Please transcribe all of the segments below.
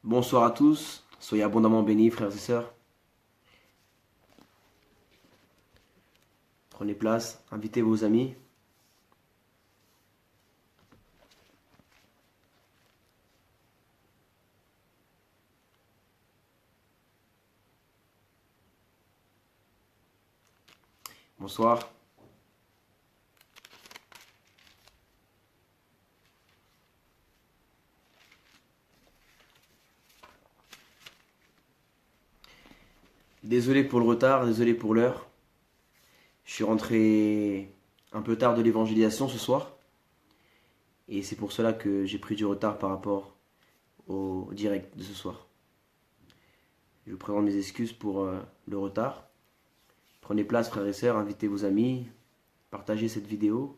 Bonsoir à tous, soyez abondamment bénis, frères et sœurs. Prenez place, invitez vos amis. Bonsoir. Désolé pour le retard, désolé pour l'heure. Je suis rentré un peu tard de l'évangélisation ce soir. Et c'est pour cela que j'ai pris du retard par rapport au direct de ce soir. Je vous présente mes excuses pour le retard. Prenez place, frères et sœurs, invitez vos amis, partagez cette vidéo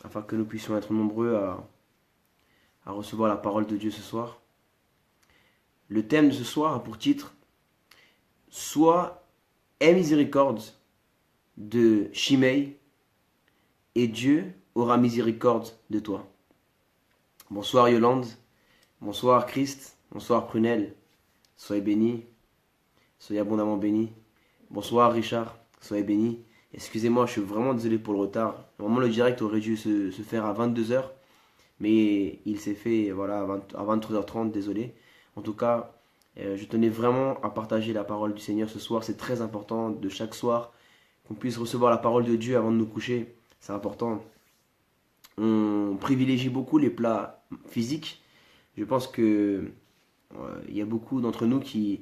afin que nous puissions être nombreux à recevoir la parole de Dieu ce soir. Le thème de ce soir a pour titre « Sois aie miséricorde de Shimei et Dieu aura miséricorde de toi. » Bonsoir Yolande, bonsoir Christ, bonsoir Prunelle, soyez bénis, soyez abondamment bénis. Bonsoir Richard, soyez bénis. Excusez-moi, je suis vraiment désolé pour le retard. Normalement le direct aurait dû se faire à 22h, mais il s'est fait voilà, à 23h30, désolé. En tout cas, je tenais vraiment à partager la parole du Seigneur ce soir. C'est très important de chaque soir qu'on puisse recevoir la parole de Dieu avant de nous coucher. C'est important. On privilégie beaucoup les plats physiques. Je pense que il y a beaucoup d'entre nous qui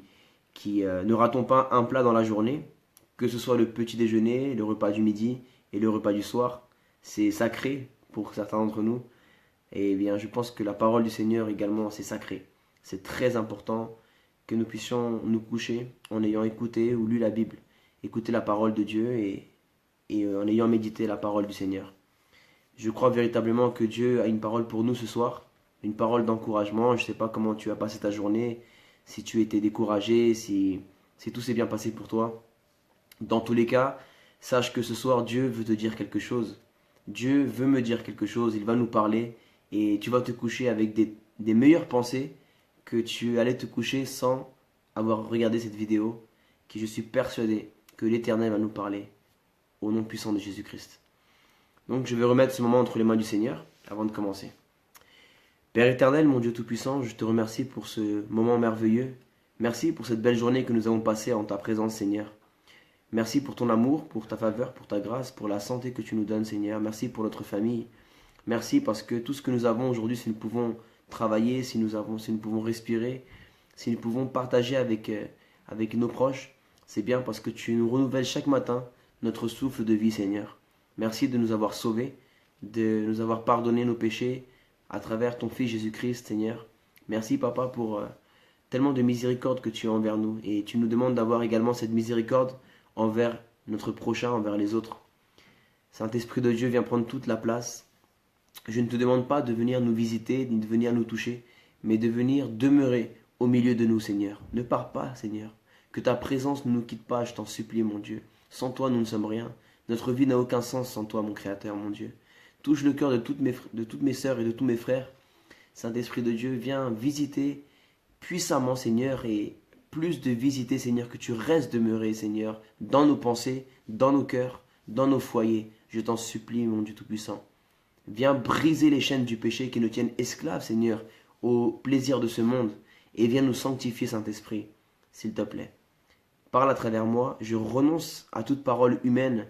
ne ratons pas un plat dans la journée, que ce soit le petit déjeuner, le repas du midi et le repas du soir. C'est sacré pour certains d'entre nous. Et bien, je pense que la parole du Seigneur également, c'est sacré. C'est très important que nous puissions nous coucher en ayant écouté ou lu la Bible, écouter la parole de Dieu et en ayant médité la parole du Seigneur. Je crois véritablement que Dieu a une parole pour nous ce soir, une parole d'encouragement. Je ne sais pas comment tu as passé ta journée, si tu étais découragé, si tout s'est bien passé pour toi. Dans tous les cas, sache que ce soir, Dieu veut te dire quelque chose. Dieu veut me dire quelque chose, il va nous parler et tu vas te coucher avec des meilleures pensées que tu allais te coucher sans avoir regardé cette vidéo, qui je suis persuadé que l'Éternel va nous parler au nom puissant de Jésus-Christ. Donc je vais remettre ce moment entre les mains du Seigneur avant de commencer. Père éternel, mon Dieu Tout-Puissant, je te remercie pour ce moment merveilleux. Merci pour cette belle journée que nous avons passée en ta présence, Seigneur. Merci pour ton amour, pour ta faveur, pour ta grâce, pour la santé que tu nous donnes, Seigneur. Merci pour notre famille. Merci parce que tout ce que nous avons aujourd'hui, si nous pouvons travailler, si nous pouvons respirer, si nous pouvons partager avec nos proches, c'est bien parce que tu nous renouvelles chaque matin notre souffle de vie, Seigneur. Merci de nous avoir sauvés, de nous avoir pardonné nos péchés à travers ton Fils Jésus-Christ, Seigneur. Merci, Papa, pour tellement de miséricorde que tu as envers nous. Et tu nous demandes d'avoir également cette miséricorde envers notre prochain, envers les autres. Saint-Esprit de Dieu, viens prendre toute la place. Je ne te demande pas de venir nous visiter, ni de venir nous toucher, mais de venir demeurer au milieu de nous, Seigneur. Ne pars pas, Seigneur. Que ta présence ne nous quitte pas, je t'en supplie, mon Dieu. Sans toi, nous ne sommes rien. Notre vie n'a aucun sens sans toi, mon Créateur, mon Dieu. Touche le cœur de toutes mes sœurs et de tous mes frères. Saint-Esprit de Dieu, viens visiter puissamment, Seigneur, et plus de visiter, Seigneur, que tu restes demeuré, Seigneur, dans nos pensées, dans nos cœurs, dans nos foyers. Je t'en supplie, mon Dieu Tout-Puissant. Viens briser les chaînes du péché qui nous tiennent esclaves, Seigneur, au plaisir de ce monde, et viens nous sanctifier, Saint-Esprit, s'il te plaît. Parle à travers moi, je renonce à toute parole humaine,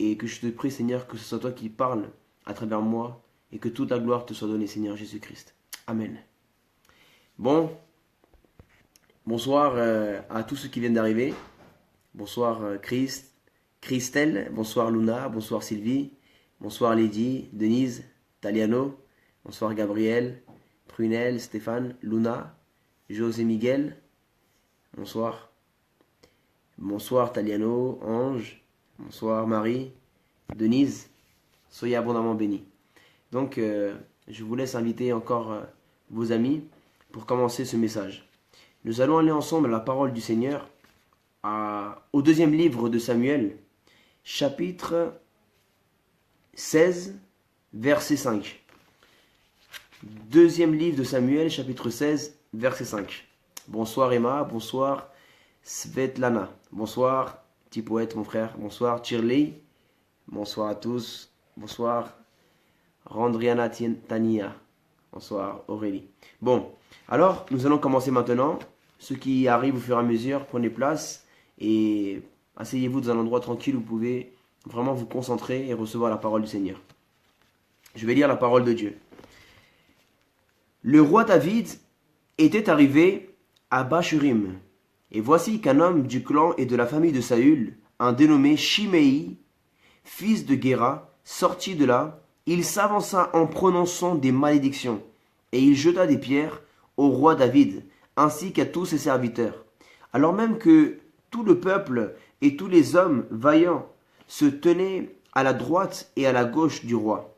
et que je te prie, Seigneur, que ce soit toi qui parles à travers moi, et que toute la gloire te soit donnée, Seigneur Jésus-Christ. Amen. Bon, bonsoir à tous ceux qui viennent d'arriver. Bonsoir Christelle, bonsoir Luna, bonsoir Sylvie, bonsoir Lydie, Denise, Taliano, bonsoir Gabriel, Prunelle, Stéphane, Luna, José Miguel, bonsoir. Bonsoir Taliano, Ange, bonsoir Marie, Denise, soyez abondamment bénis. Donc, je vous laisse inviter encore vos amis pour commencer ce message. Nous allons aller ensemble à la parole du Seigneur, au deuxième livre de Samuel, chapitre 16, verset 5. Deuxième livre de Samuel, chapitre 16, verset 5. Bonsoir Emma, bonsoir Svetlana, bonsoir petit poète mon frère, bonsoir Tirley, bonsoir à tous, bonsoir Randriana Tania, bonsoir Aurélie. Bon, alors nous allons commencer maintenant. Ceux qui arrivent au fur et à mesure, prenez place et asseyez-vous dans un endroit tranquille où vous pouvez vraiment vous concentrer et recevoir la parole du Seigneur. Je vais lire la parole de Dieu. Le roi David était arrivé à Bachurim, et voici qu'un homme du clan et de la famille de Saül, un dénommé Shimei, fils de Guéra, sortit de là. Il s'avança en prononçant des malédictions, et il jeta des pierres au roi David, ainsi qu'à tous ses serviteurs, alors même que tout le peuple et tous les hommes vaillants se tenaient à la droite et à la gauche du roi.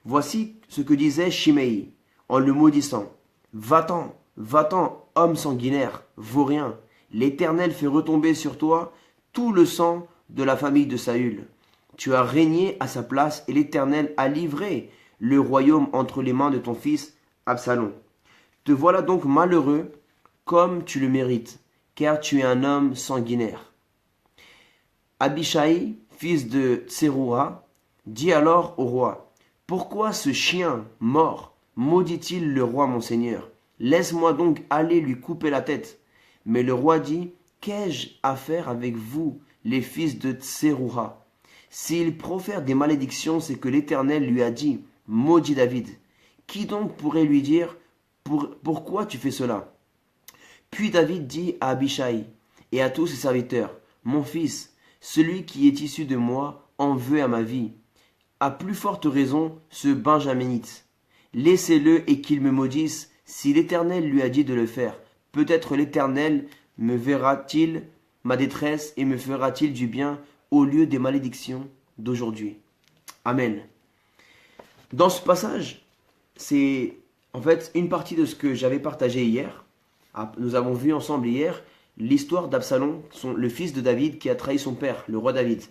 Voici ce que disait Shimei en le maudissant. Va-t'en, va-t'en, homme sanguinaire, vaurien. L'Éternel fait retomber sur toi tout le sang de la famille de Saül. Tu as régné à sa place et l'Éternel a livré le royaume entre les mains de ton fils Absalom. Te voilà donc malheureux comme tu le mérites, car tu es un homme sanguinaire. Abishai, fils de Tseroua, dit alors au roi, pourquoi ce chien mort maudit-il le roi mon seigneur? Laisse-moi donc aller lui couper la tête. Mais le roi dit, qu'ai-je à faire avec vous, les fils de Tseroua? S'il profère des malédictions, c'est que l'Éternel lui a dit, maudit David. Qui donc pourrait lui dire, pourquoi tu fais cela? Puis David dit à Abishai et à tous ses serviteurs, mon fils, celui qui est issu de moi en veut à ma vie. À plus forte raison, ce Benjaminite. Laissez-le et qu'il me maudisse, si l'Éternel lui a dit de le faire. Peut-être l'Éternel me verra-t-il ma détresse et me fera-t-il du bien au lieu des malédictions d'aujourd'hui. Amen. Dans ce passage, c'est en fait une partie de ce que j'avais partagé hier. Nous avons vu ensemble hier l'histoire d'Absalom, le fils de David qui a trahi son père, le roi David.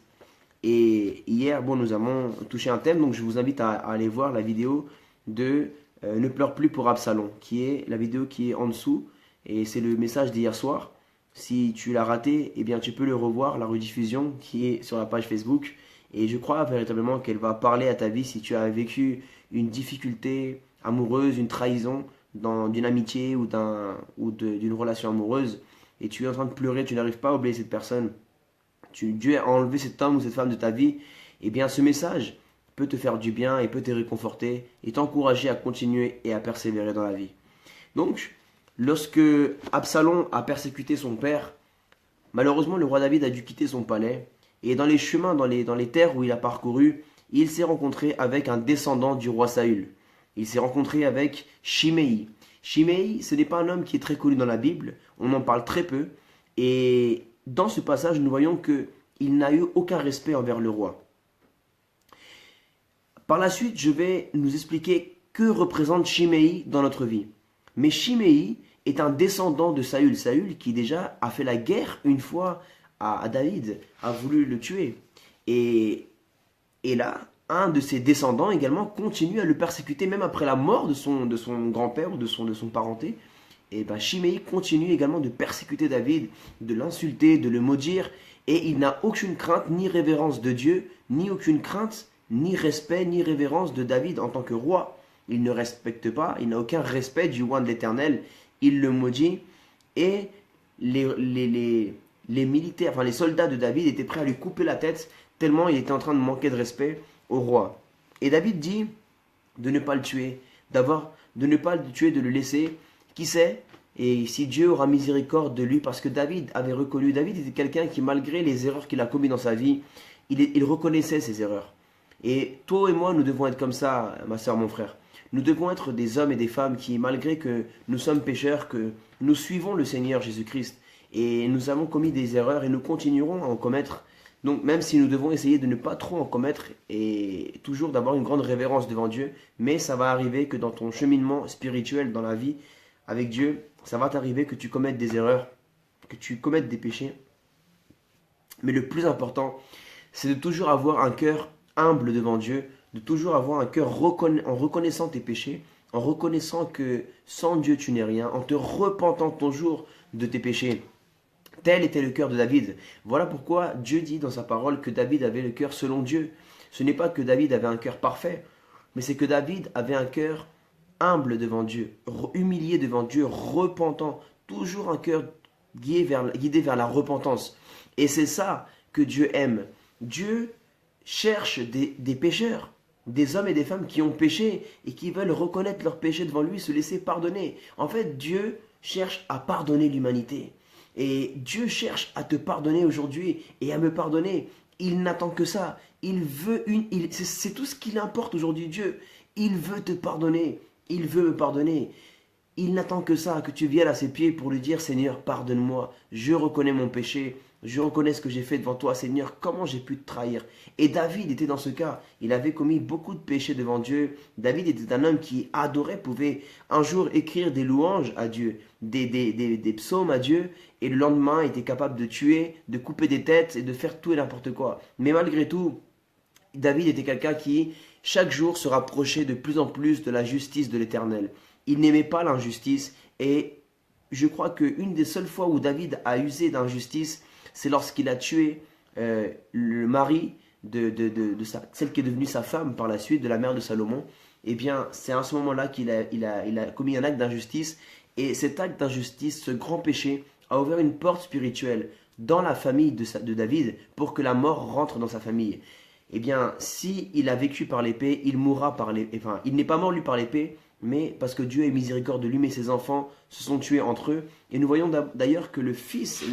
Et hier, nous avons touché un thème, donc je vous invite à aller voir la vidéo de Ne pleure plus pour Absalom, qui est la vidéo qui est en dessous, et c'est le message d'hier soir. Si tu l'as raté, eh bien tu peux le revoir, la rediffusion qui est sur la page Facebook. Et je crois véritablement qu'elle va parler à ta vie si tu as vécu une difficulté amoureuse, une trahison d'une amitié ou d'une relation amoureuse, et tu es en train de pleurer, tu n'arrives pas à oublier cette personne. Dieu a enlevé cet homme ou cette femme de ta vie, eh bien ce message peut te faire du bien et peut te réconforter et t'encourager à continuer et à persévérer dans la vie. Donc, lorsque Absalom a persécuté son père, malheureusement le roi David a dû quitter son palais et dans les chemins, dans les terres où il a parcouru, il s'est rencontré avec un descendant du roi Saül. Il s'est rencontré avec Shimei. Shimei, ce n'est pas un homme qui est très connu dans la Bible, on en parle très peu et dans ce passage, nous voyons qu'il n'a eu aucun respect envers le roi. Par la suite, je vais nous expliquer que représente Shimei dans notre vie. Mais Shimei est un descendant de Saül. Saül qui déjà a fait la guerre une fois à David, a voulu le tuer. Et là, un de ses descendants également continue à le persécuter même après la mort de son grand-père ou de son parenté. Et Shimei continue également de persécuter David, de l'insulter, de le maudire, et il n'a aucune crainte ni révérence de Dieu, ni aucune crainte, ni respect, ni révérence de David en tant que roi. Il ne respecte pas, il n'a aucun respect du roi de l'Éternel, il le maudit, et les militaires, enfin les soldats de David étaient prêts à lui couper la tête, tellement il était en train de manquer de respect au roi. Et David dit de ne pas le tuer, de ne pas le tuer, de le laisser. Qui sait? Et si Dieu aura miséricorde de lui, parce que David était quelqu'un qui, malgré les erreurs qu'il a commises dans sa vie, il reconnaissait ses erreurs. Et toi et moi, nous devons être comme ça, ma soeur, mon frère. Nous devons être des hommes et des femmes qui, malgré que nous sommes pécheurs, que nous suivons le Seigneur Jésus-Christ, et nous avons commis des erreurs et nous continuerons à en commettre. Donc même si nous devons essayer de ne pas trop en commettre et toujours d'avoir une grande révérence devant Dieu, mais ça va arriver que dans ton cheminement spirituel dans la vie, avec Dieu, ça va t'arriver que tu commettes des erreurs, que tu commettes des péchés. Mais le plus important, c'est de toujours avoir un cœur humble devant Dieu, de toujours avoir un cœur en reconnaissant tes péchés en reconnaissant que sans Dieu tu n'es rien, en te repentant ton jour de tes péchés. Tel était le cœur de David. Voilà pourquoi Dieu dit dans sa parole que David avait le cœur selon Dieu. Ce n'est pas que David avait un cœur parfait, mais c'est que David avait un cœur humble devant Dieu, humilié devant Dieu, repentant, toujours un cœur guidé vers la repentance. Et c'est ça que Dieu aime. Dieu cherche des pécheurs, des hommes et des femmes qui ont péché et qui veulent reconnaître leurs péchés devant lui, se laisser pardonner. En fait, Dieu cherche à pardonner l'humanité. Et Dieu cherche à te pardonner aujourd'hui et à me pardonner. Il n'attend que ça. C'est tout ce qu'il importe aujourd'hui, Dieu. Il veut te pardonner. Il veut me pardonner. Il n'attend que ça, que tu viennes à ses pieds pour lui dire, Seigneur, pardonne-moi. Je reconnais mon péché. Je reconnais ce que j'ai fait devant toi, Seigneur. Comment j'ai pu te trahir? Et David était dans ce cas. Il avait commis beaucoup de péchés devant Dieu. David était un homme qui adorait, pouvait un jour écrire des louanges à Dieu, des psaumes à Dieu, et le lendemain était capable de tuer, de couper des têtes et de faire tout et n'importe quoi. Mais malgré tout, David était quelqu'un qui, chaque jour, se rapprochait de plus en plus de la justice de l'Éternel. Il n'aimait pas l'injustice et je crois qu'une des seules fois où David a usé d'injustice, c'est lorsqu'il a tué le mari de celle qui est devenue sa femme par la suite, de la mère de Salomon. Eh bien, c'est à ce moment-là qu'il a commis un acte d'injustice. Et cet acte d'injustice, ce grand péché, a ouvert une porte spirituelle dans la famille de David pour que la mort rentre dans sa famille. Eh bien, si il a vécu par l'épée, il mourra par l'épée. Enfin, il n'est pas mort lui par l'épée, mais parce que Dieu est miséricorde de lui, mais ses enfants se sont tués entre eux. Et nous voyons d'ailleurs que le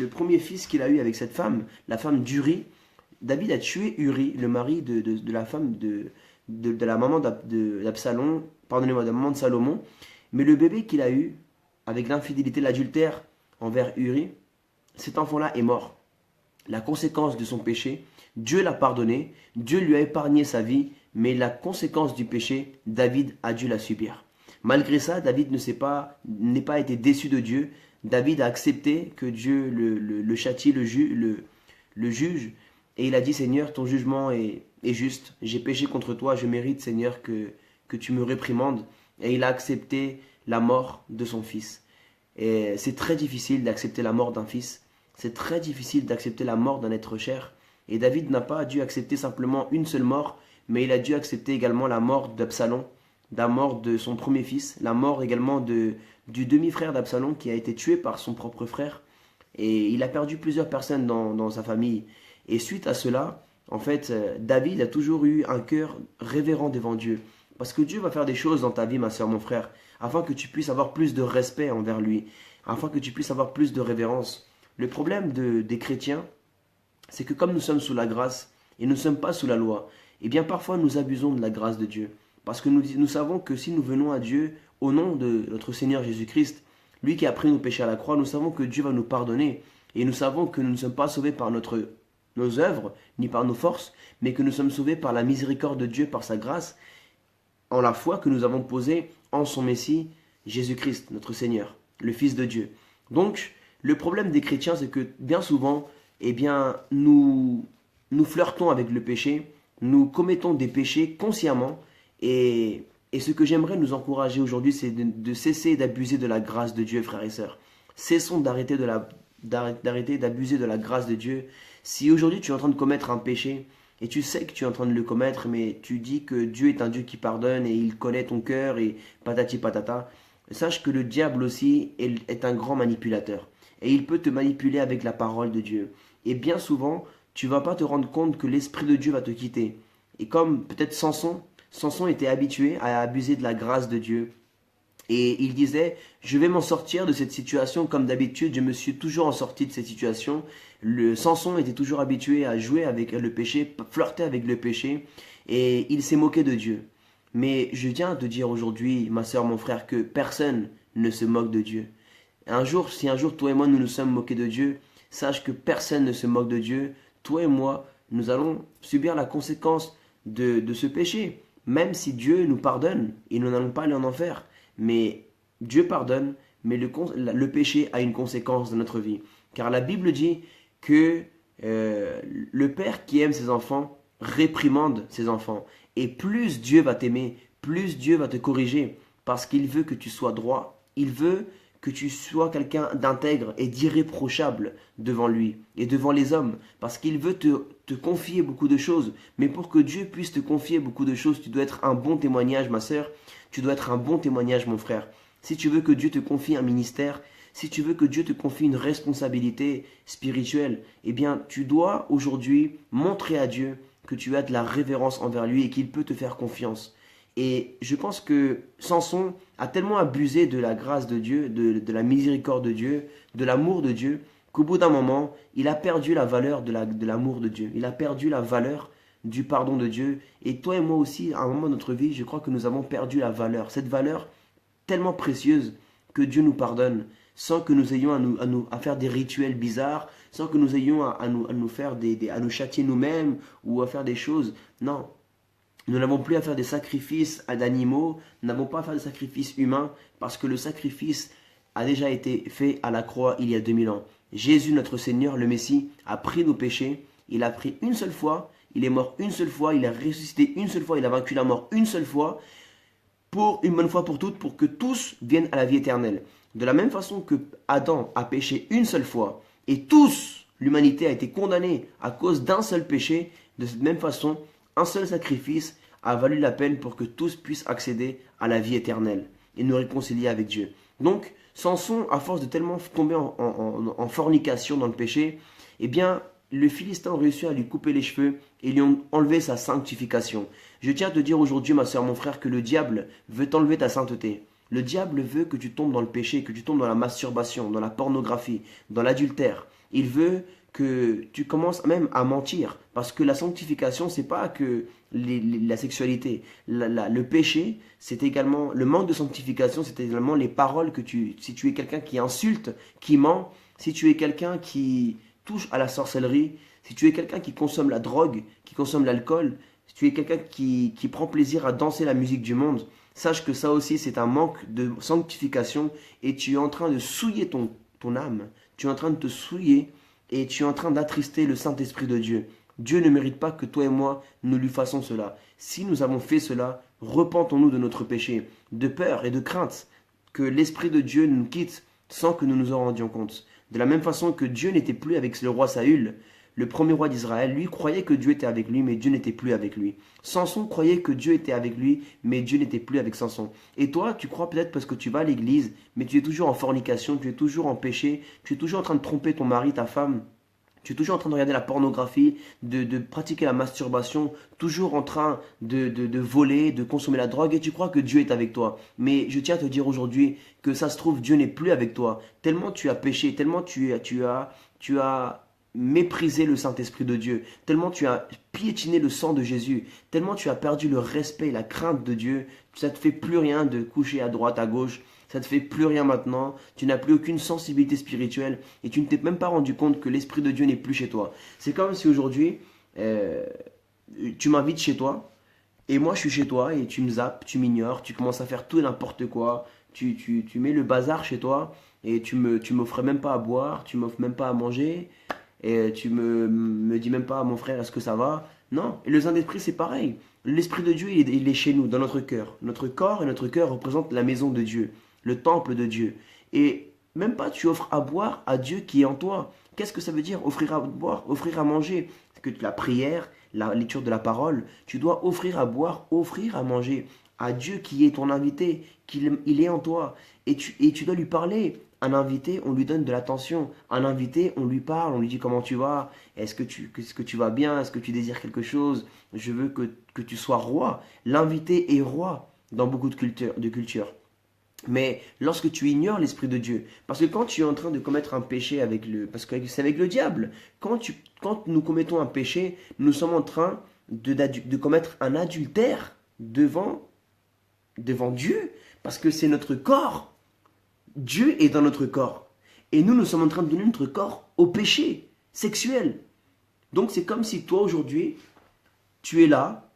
premier fils qu'il a eu avec cette femme, la femme d'Uri, David a tué Uri, le mari de la femme de la maman d'Absalom, pardonnez-moi, de la maman de Salomon. Mais le bébé qu'il a eu, avec l'infidélité, l'adultère envers Uri, cet enfant-là est mort. La conséquence de son péché, Dieu l'a pardonné, Dieu lui a épargné sa vie, mais la conséquence du péché, David a dû la subir. Malgré ça, David n'est pas été déçu de Dieu. David a accepté que Dieu le châtie, le juge. Et il a dit, Seigneur, ton jugement est juste. J'ai péché contre toi, je mérite, Seigneur, que tu me réprimandes. Et il a accepté la mort de son fils. Et c'est très difficile d'accepter la mort d'un fils. C'est très difficile d'accepter la mort d'un être cher. Et David n'a pas dû accepter simplement une seule mort, mais il a dû accepter également la mort d'Absalom, la mort de son premier fils, la mort également du demi-frère d'Absalom qui a été tué par son propre frère. Et il a perdu plusieurs personnes dans sa famille. Et suite à cela, en fait, David a toujours eu un cœur révérend devant Dieu. Parce que Dieu va faire des choses dans ta vie, ma soeur, mon frère, afin que tu puisses avoir plus de respect envers lui, afin que tu puisses avoir plus de révérence. Le problème des chrétiens, c'est que comme nous sommes sous la grâce et nous ne sommes pas sous la loi, eh bien parfois nous abusons de la grâce de Dieu. Parce que nous savons que si nous venons à Dieu au nom de notre Seigneur Jésus-Christ, lui qui a pris nos péchés à la croix, nous savons que Dieu va nous pardonner. Et nous savons que nous ne sommes pas sauvés par nos œuvres, ni par nos forces, mais que nous sommes sauvés par la miséricorde de Dieu, par sa grâce, en la foi que nous avons posée en son Messie, Jésus-Christ, notre Seigneur, le Fils de Dieu. Donc, le problème des chrétiens, c'est que bien souvent, eh bien, nous flirtons avec le péché, nous commettons des péchés consciemment, et ce que j'aimerais nous encourager aujourd'hui, c'est de cesser d'abuser de la grâce de Dieu, frères et sœurs. Cessons d'arrêter d'abuser de la grâce de Dieu. Si aujourd'hui tu es en train de commettre un péché, et tu sais que tu es en train de le commettre, mais tu dis que Dieu est un Dieu qui pardonne, et il connaît ton cœur, et patati patata, sache que le diable aussi est un grand manipulateur. Et il peut te manipuler avec la parole de Dieu. Et bien souvent, tu ne vas pas te rendre compte que l'Esprit de Dieu va te quitter. Et comme peut-être Samson était habitué à abuser de la grâce de Dieu. Et il disait, je vais m'en sortir de cette situation comme d'habitude, je me suis toujours en sorti de cette situation. Samson était toujours habitué à jouer avec le péché, flirter avec le péché, et il s'est moqué de Dieu. Mais je viens te dire aujourd'hui, ma soeur, mon frère, que personne ne se moque de Dieu. Si un jour toi et moi nous nous sommes moqués de Dieu, sache que personne ne se moque de Dieu. Toi et moi, nous allons subir la conséquence de ce péché. Même si Dieu nous pardonne, et nous n'allons pas aller en enfer. Mais Dieu pardonne, mais le péché a une conséquence dans notre vie. Car la Bible dit que le Père qui aime ses enfants réprimande ses enfants. Et plus Dieu va t'aimer, plus Dieu va te corriger. parce qu'il veut que tu sois droit. Il veut que tu sois quelqu'un d'intègre et d'irréprochable devant lui et devant les hommes, parce qu'il veut te confier beaucoup de choses. Mais pour que Dieu puisse te confier beaucoup de choses, tu dois être un bon témoignage, ma sœur. Tu dois être un bon témoignage, mon frère. Si tu veux que Dieu te confie un ministère, si tu veux que Dieu te confie une responsabilité spirituelle, eh bien, tu dois aujourd'hui montrer à Dieu que tu as de la révérence envers lui et qu'il peut te faire confiance. Et je pense que Samson a tellement abusé de la grâce de Dieu, de la miséricorde de Dieu, de l'amour de Dieu, qu'au bout d'un moment, il a perdu la valeur de l'amour de Dieu. Il a perdu la valeur du pardon de Dieu. Et toi et moi aussi, à un moment de notre vie, je crois que nous avons perdu la valeur. Cette valeur tellement précieuse que Dieu nous pardonne, sans que nous ayons à faire des rituels bizarres, sans que nous ayons à nous faire à nous châtier nous-mêmes ou à faire des choses. Non, nous n'avons plus à faire des sacrifices d'animaux, nous n'avons pas à faire des sacrifices humains, parce que le sacrifice a déjà été fait à la croix il y a 2000 ans. Jésus, notre Seigneur, le Messie, a pris nos péchés, il a pris une seule fois, il est mort une seule fois, il a ressuscité une seule fois, il a vaincu la mort une seule fois, pour une bonne fois pour toutes, pour que tous viennent à la vie éternelle. De la même façon que Adam a péché une seule fois, et tous, l'humanité a été condamnée à cause d'un seul péché, de cette même façon, un seul sacrifice a valu la peine pour que tous puissent accéder à la vie éternelle et nous réconcilier avec Dieu. Donc, Samson, à force de tellement tomber en fornication dans le péché, eh bien, les Philistins ont réussi à lui couper les cheveux et lui ont enlevé sa sanctification. Je tiens à te dire aujourd'hui, ma soeur, mon frère, que le diable veut t'enlever ta sainteté. Le diable veut que tu tombes dans le péché, que tu tombes dans la masturbation, dans la pornographie, dans l'adultère. Il veut que tu commences même à mentir. Parce que la sanctification, c'est pas que la sexualité. Le péché, c'est également, le manque de sanctification, c'est également les paroles si tu es quelqu'un qui insulte, qui ment, si tu es quelqu'un qui touche à la sorcellerie, si tu es quelqu'un qui consomme la drogue, qui consomme l'alcool, si tu es quelqu'un qui prend plaisir à danser la musique du monde, sache que ça aussi c'est un manque de sanctification et tu es en train de souiller ton âme, tu es en train de te souiller et tu es en train d'attrister le Saint-Esprit de Dieu. Dieu ne mérite pas que toi et moi nous lui fassions cela. Si nous avons fait cela, repentons-nous de notre péché, de peur et de crainte que l'Esprit de Dieu nous quitte sans que nous nous en rendions compte. De la même façon que Dieu n'était plus avec le roi Saül, le premier roi d'Israël, lui croyait que Dieu était avec lui, mais Dieu n'était plus avec lui. Samson croyait que Dieu était avec lui, mais Dieu n'était plus avec Samson. Et toi, tu crois peut-être parce que tu vas à l'église, mais tu es toujours en fornication, tu es toujours en péché, tu es toujours en train de tromper ton mari, ta femme, tu es toujours en train de regarder la pornographie, de pratiquer la masturbation, toujours en train de voler, de consommer la drogue, et tu crois que Dieu est avec toi. Mais je tiens à te dire aujourd'hui que ça se trouve, Dieu n'est plus avec toi. Tellement tu as péché, tellement tu as méprisé le Saint-Esprit de Dieu, tellement tu as piétiné le sang de Jésus, tellement tu as perdu le respect et la crainte de Dieu, ça ne te fait plus rien de coucher à droite, à gauche, ça ne te fait plus rien maintenant, tu n'as plus aucune sensibilité spirituelle et tu ne t'es même pas rendu compte que l'Esprit de Dieu n'est plus chez toi. C'est comme si aujourd'hui, tu m'invites chez toi et moi je suis chez toi et tu me zappes, tu m'ignores, tu commences à faire tout et n'importe quoi, tu mets le bazar chez toi et tu m'offres même pas à boire, tu m'offres même pas à manger et tu me dis même pas, mon frère, est-ce que ça va? Non, et le Saint-Esprit c'est pareil. L'Esprit de Dieu, il est chez nous, dans notre cœur. Notre corps et notre cœur représentent la maison de Dieu, le temple de Dieu. Et même pas tu offres à boire à Dieu qui est en toi. Qu'est-ce que ça veut dire offrir à boire, offrir à manger? C'est que la prière, la lecture de la parole, tu dois offrir à boire, offrir à manger à Dieu qui est ton invité, il est en toi. Et tu dois lui parler. Un invité, on lui donne de l'attention. Un invité, on lui parle, on lui dit comment tu vas, est-ce que tu vas bien, est-ce que tu désires quelque chose, je veux que tu sois roi. L'invité est roi dans beaucoup de cultures. Mais lorsque tu ignores l'Esprit de Dieu, parce que quand tu es en train de commettre un péché parce que c'est avec le diable, quand nous commettons un péché, nous sommes en train de commettre un adultère devant Dieu, parce que c'est notre corps. Dieu est dans notre corps. Et nous sommes en train de donner notre corps au péché sexuel. Donc c'est comme si toi aujourd'hui, tu es là,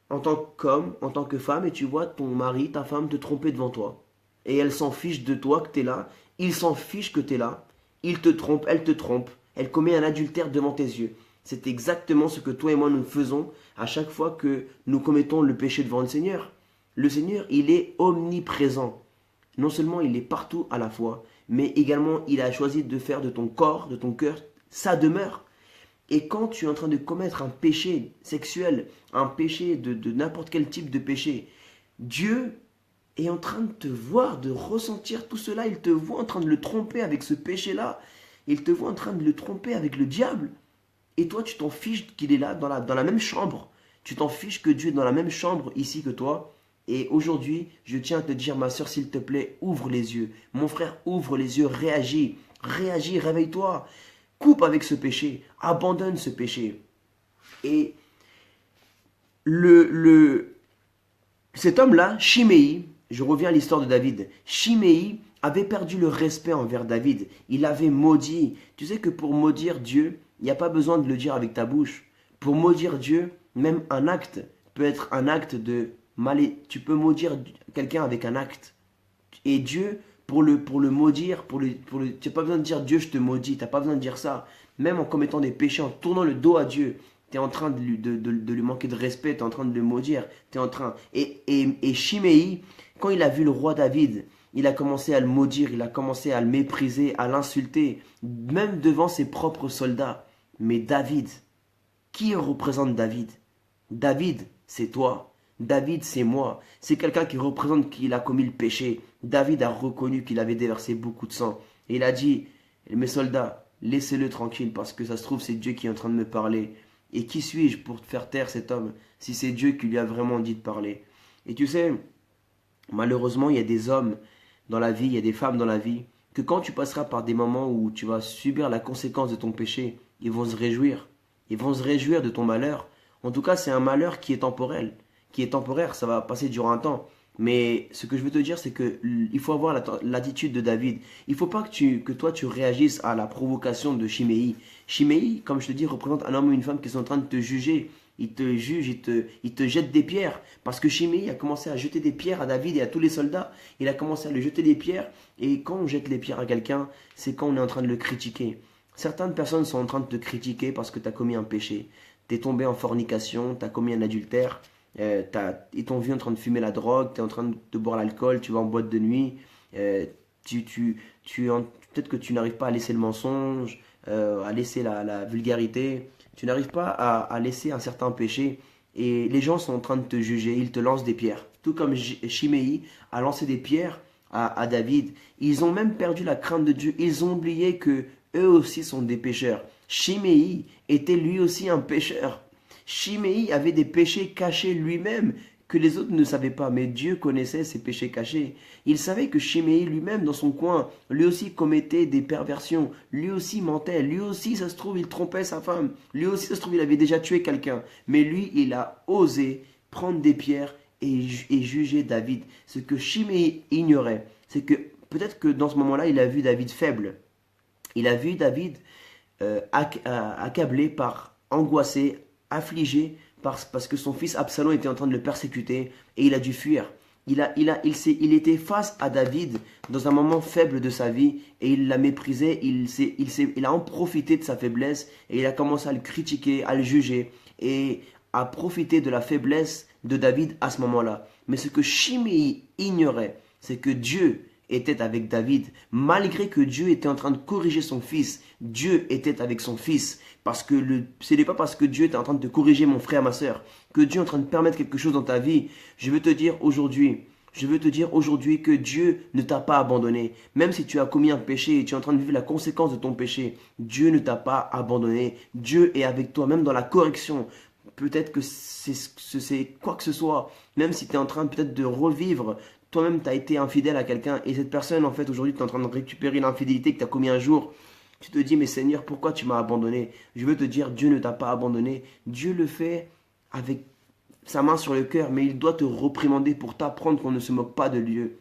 en tant qu'homme, en tant que femme, et tu vois ton mari, ta femme te tromper devant toi. Et elle s'en fiche de toi que tu es là, il s'en fiche que tu es là, il te trompe, elle commet un adultère devant tes yeux. C'est exactement ce que toi et moi nous faisons à chaque fois que nous commettons le péché devant le Seigneur. Le Seigneur, il est omniprésent. Non seulement il est partout à la fois, mais également il a choisi de faire de ton corps, de ton cœur, sa demeure. Et quand tu es en train de commettre un péché sexuel, un péché de n'importe quel type de péché, Dieu est en train de te voir, de ressentir tout cela. Il te voit en train de le tromper avec ce péché-là. Il te voit en train de le tromper avec le diable. Et toi, tu t'en fiches qu'il est là, dans la même chambre. Tu t'en fiches que Dieu est dans la même chambre ici que toi. Et aujourd'hui, je tiens à te dire, ma soeur, s'il te plaît, ouvre les yeux. Mon frère, ouvre les yeux, réagis. Réagis, réveille-toi. Coupe avec ce péché. Abandonne ce péché. Et cet homme-là, Chiméi, je reviens à l'histoire de David. Chiméi avait perdu le respect envers David. Il avait maudit. Tu sais que pour maudire Dieu, il n'y a pas besoin de le dire avec ta bouche. Pour maudire Dieu, même un acte peut être un acte de tu peux maudire quelqu'un avec un acte. Et Dieu, pour le maudire, tu n'as pas besoin de dire Dieu, je te maudis. Tu n'as pas besoin de dire ça. Même en commettant des péchés, en tournant le dos à Dieu, tu es en train de lui manquer de respect, tu es en train de le maudire. Et Chiméi, quand il a vu le roi David, il a commencé à le maudire, il a commencé à le mépriser, à l'insulter, même devant ses propres soldats. Mais David, qui représente David? David, c'est toi. David, c'est moi. C'est quelqu'un qui représente qu'il a commis le péché. David a reconnu qu'il avait déversé beaucoup de sang. Et il a dit, mes soldats, laissez-le tranquille parce que ça se trouve, c'est Dieu qui est en train de me parler. Et qui suis-je pour faire taire cet homme si c'est Dieu qui lui a vraiment dit de parler? Et tu sais, malheureusement, il y a des hommes dans la vie, il y a des femmes dans la vie, que quand tu passeras par des moments où tu vas subir la conséquence de ton péché, ils vont se réjouir. Ils vont se réjouir de ton malheur. En tout cas, c'est un malheur qui est temporel. Qui est temporaire, ça va passer durant un temps. Mais ce que je veux te dire, c'est que il faut avoir l'attitude de David. Il ne faut pas que toi tu réagisses à la provocation de Chiméi. Chiméi, comme je te dis, représente un homme ou une femme qui sont en train de te juger. Il te juge, il te jette des pierres. Parce que Chiméi a commencé à jeter des pierres à David et à tous les soldats. Il a commencé à lui jeter des pierres. Et quand on jette les pierres à quelqu'un, c'est quand on est en train de le critiquer. Certaines personnes sont en train de te critiquer parce que tu as commis un péché. Tu es tombé en fornication, tu as commis un adultère. Ils t'ont vu en train de fumer la drogue, tu es en train de boire l'alcool, tu vas en boîte de nuit, peut-être que tu n'arrives pas à laisser le mensonge, à laisser la vulgarité, tu n'arrives pas à laisser un certain péché et les gens sont en train de te juger, ils te lancent des pierres. Tout comme Chiméi a lancé des pierres à David, ils ont même perdu la crainte de Dieu, ils ont oublié que eux aussi sont des pécheurs. Chiméi était lui aussi un pécheur. Chiméi avait des péchés cachés lui-même que les autres ne savaient pas, mais Dieu connaissait ses péchés cachés. Il savait que Chiméi lui-même, dans son coin, lui aussi commettait des perversions, lui aussi mentait, lui aussi, ça se trouve, il trompait sa femme, lui aussi, ça se trouve, il avait déjà tué quelqu'un. Mais lui, il a osé prendre des pierres et juger David. Ce que Chiméi ignorait, c'est que peut-être que dans ce moment-là, il a vu David faible. Il a vu David accablé angoissé, affligé parce que son fils Absalom était en train de le persécuter et il a dû fuir. Il était face à David dans un moment faible de sa vie et il l'a méprisé, il a en profité de sa faiblesse et il a commencé à le critiquer, à le juger et à profiter de la faiblesse de David à ce moment-là. Mais ce que Chiméi ignorait, c'est que Dieu était avec David, malgré que Dieu était en train de corriger son fils. Dieu était avec son fils, parce que ce n'est pas parce que Dieu est en train de te corriger, mon frère, ma soeur, que Dieu est en train de permettre quelque chose dans ta vie. Je veux te dire aujourd'hui que Dieu ne t'a pas abandonné. Même si tu as commis un péché et tu es en train de vivre la conséquence de ton péché, Dieu ne t'a pas abandonné. Dieu est avec toi, même dans la correction. Peut-être que c'est quoi que ce soit, même si tu es en train peut-être de revivre. Toi-même, tu as été infidèle à quelqu'un et cette personne, en fait, aujourd'hui, tu es en train de récupérer l'infidélité que tu as commis un jour. Tu te dis, mais Seigneur, pourquoi tu m'as abandonné? Je veux te dire, Dieu ne t'a pas abandonné. Dieu le fait avec sa main sur le cœur, mais il doit te réprimander pour t'apprendre qu'on ne se moque pas de Dieu.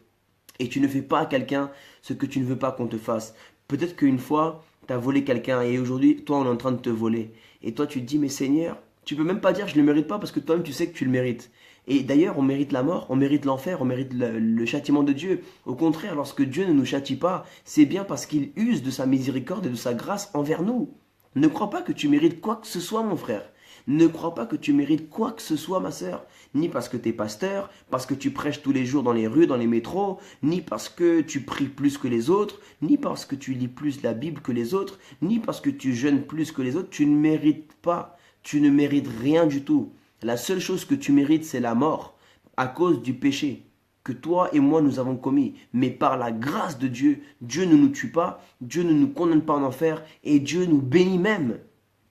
Et tu ne fais pas à quelqu'un ce que tu ne veux pas qu'on te fasse. Peut-être qu'une fois, tu as volé quelqu'un et aujourd'hui, toi, on est en train de te voler. Et toi, tu te dis, mais Seigneur, tu peux même pas dire, je ne le mérite pas parce que toi-même, tu sais que tu le mérites. Et d'ailleurs, on mérite la mort, on mérite l'enfer, on mérite le châtiment de Dieu. Au contraire, lorsque Dieu ne nous châtie pas, c'est bien parce qu'il use de sa miséricorde et de sa grâce envers nous. Ne crois pas que tu mérites quoi que ce soit, mon frère. Ne crois pas que tu mérites quoi que ce soit, ma sœur. Ni parce que tu es pasteur, parce que tu prêches tous les jours dans les rues, dans les métros, ni parce que tu pries plus que les autres, ni parce que tu lis plus la Bible que les autres, ni parce que tu jeûnes plus que les autres. Tu ne mérites pas. Tu ne mérites rien du tout. La seule chose que tu mérites, c'est la mort, à cause du péché que toi et moi nous avons commis. Mais par la grâce de Dieu, Dieu ne nous tue pas, Dieu ne nous condamne pas en enfer, et Dieu nous bénit même.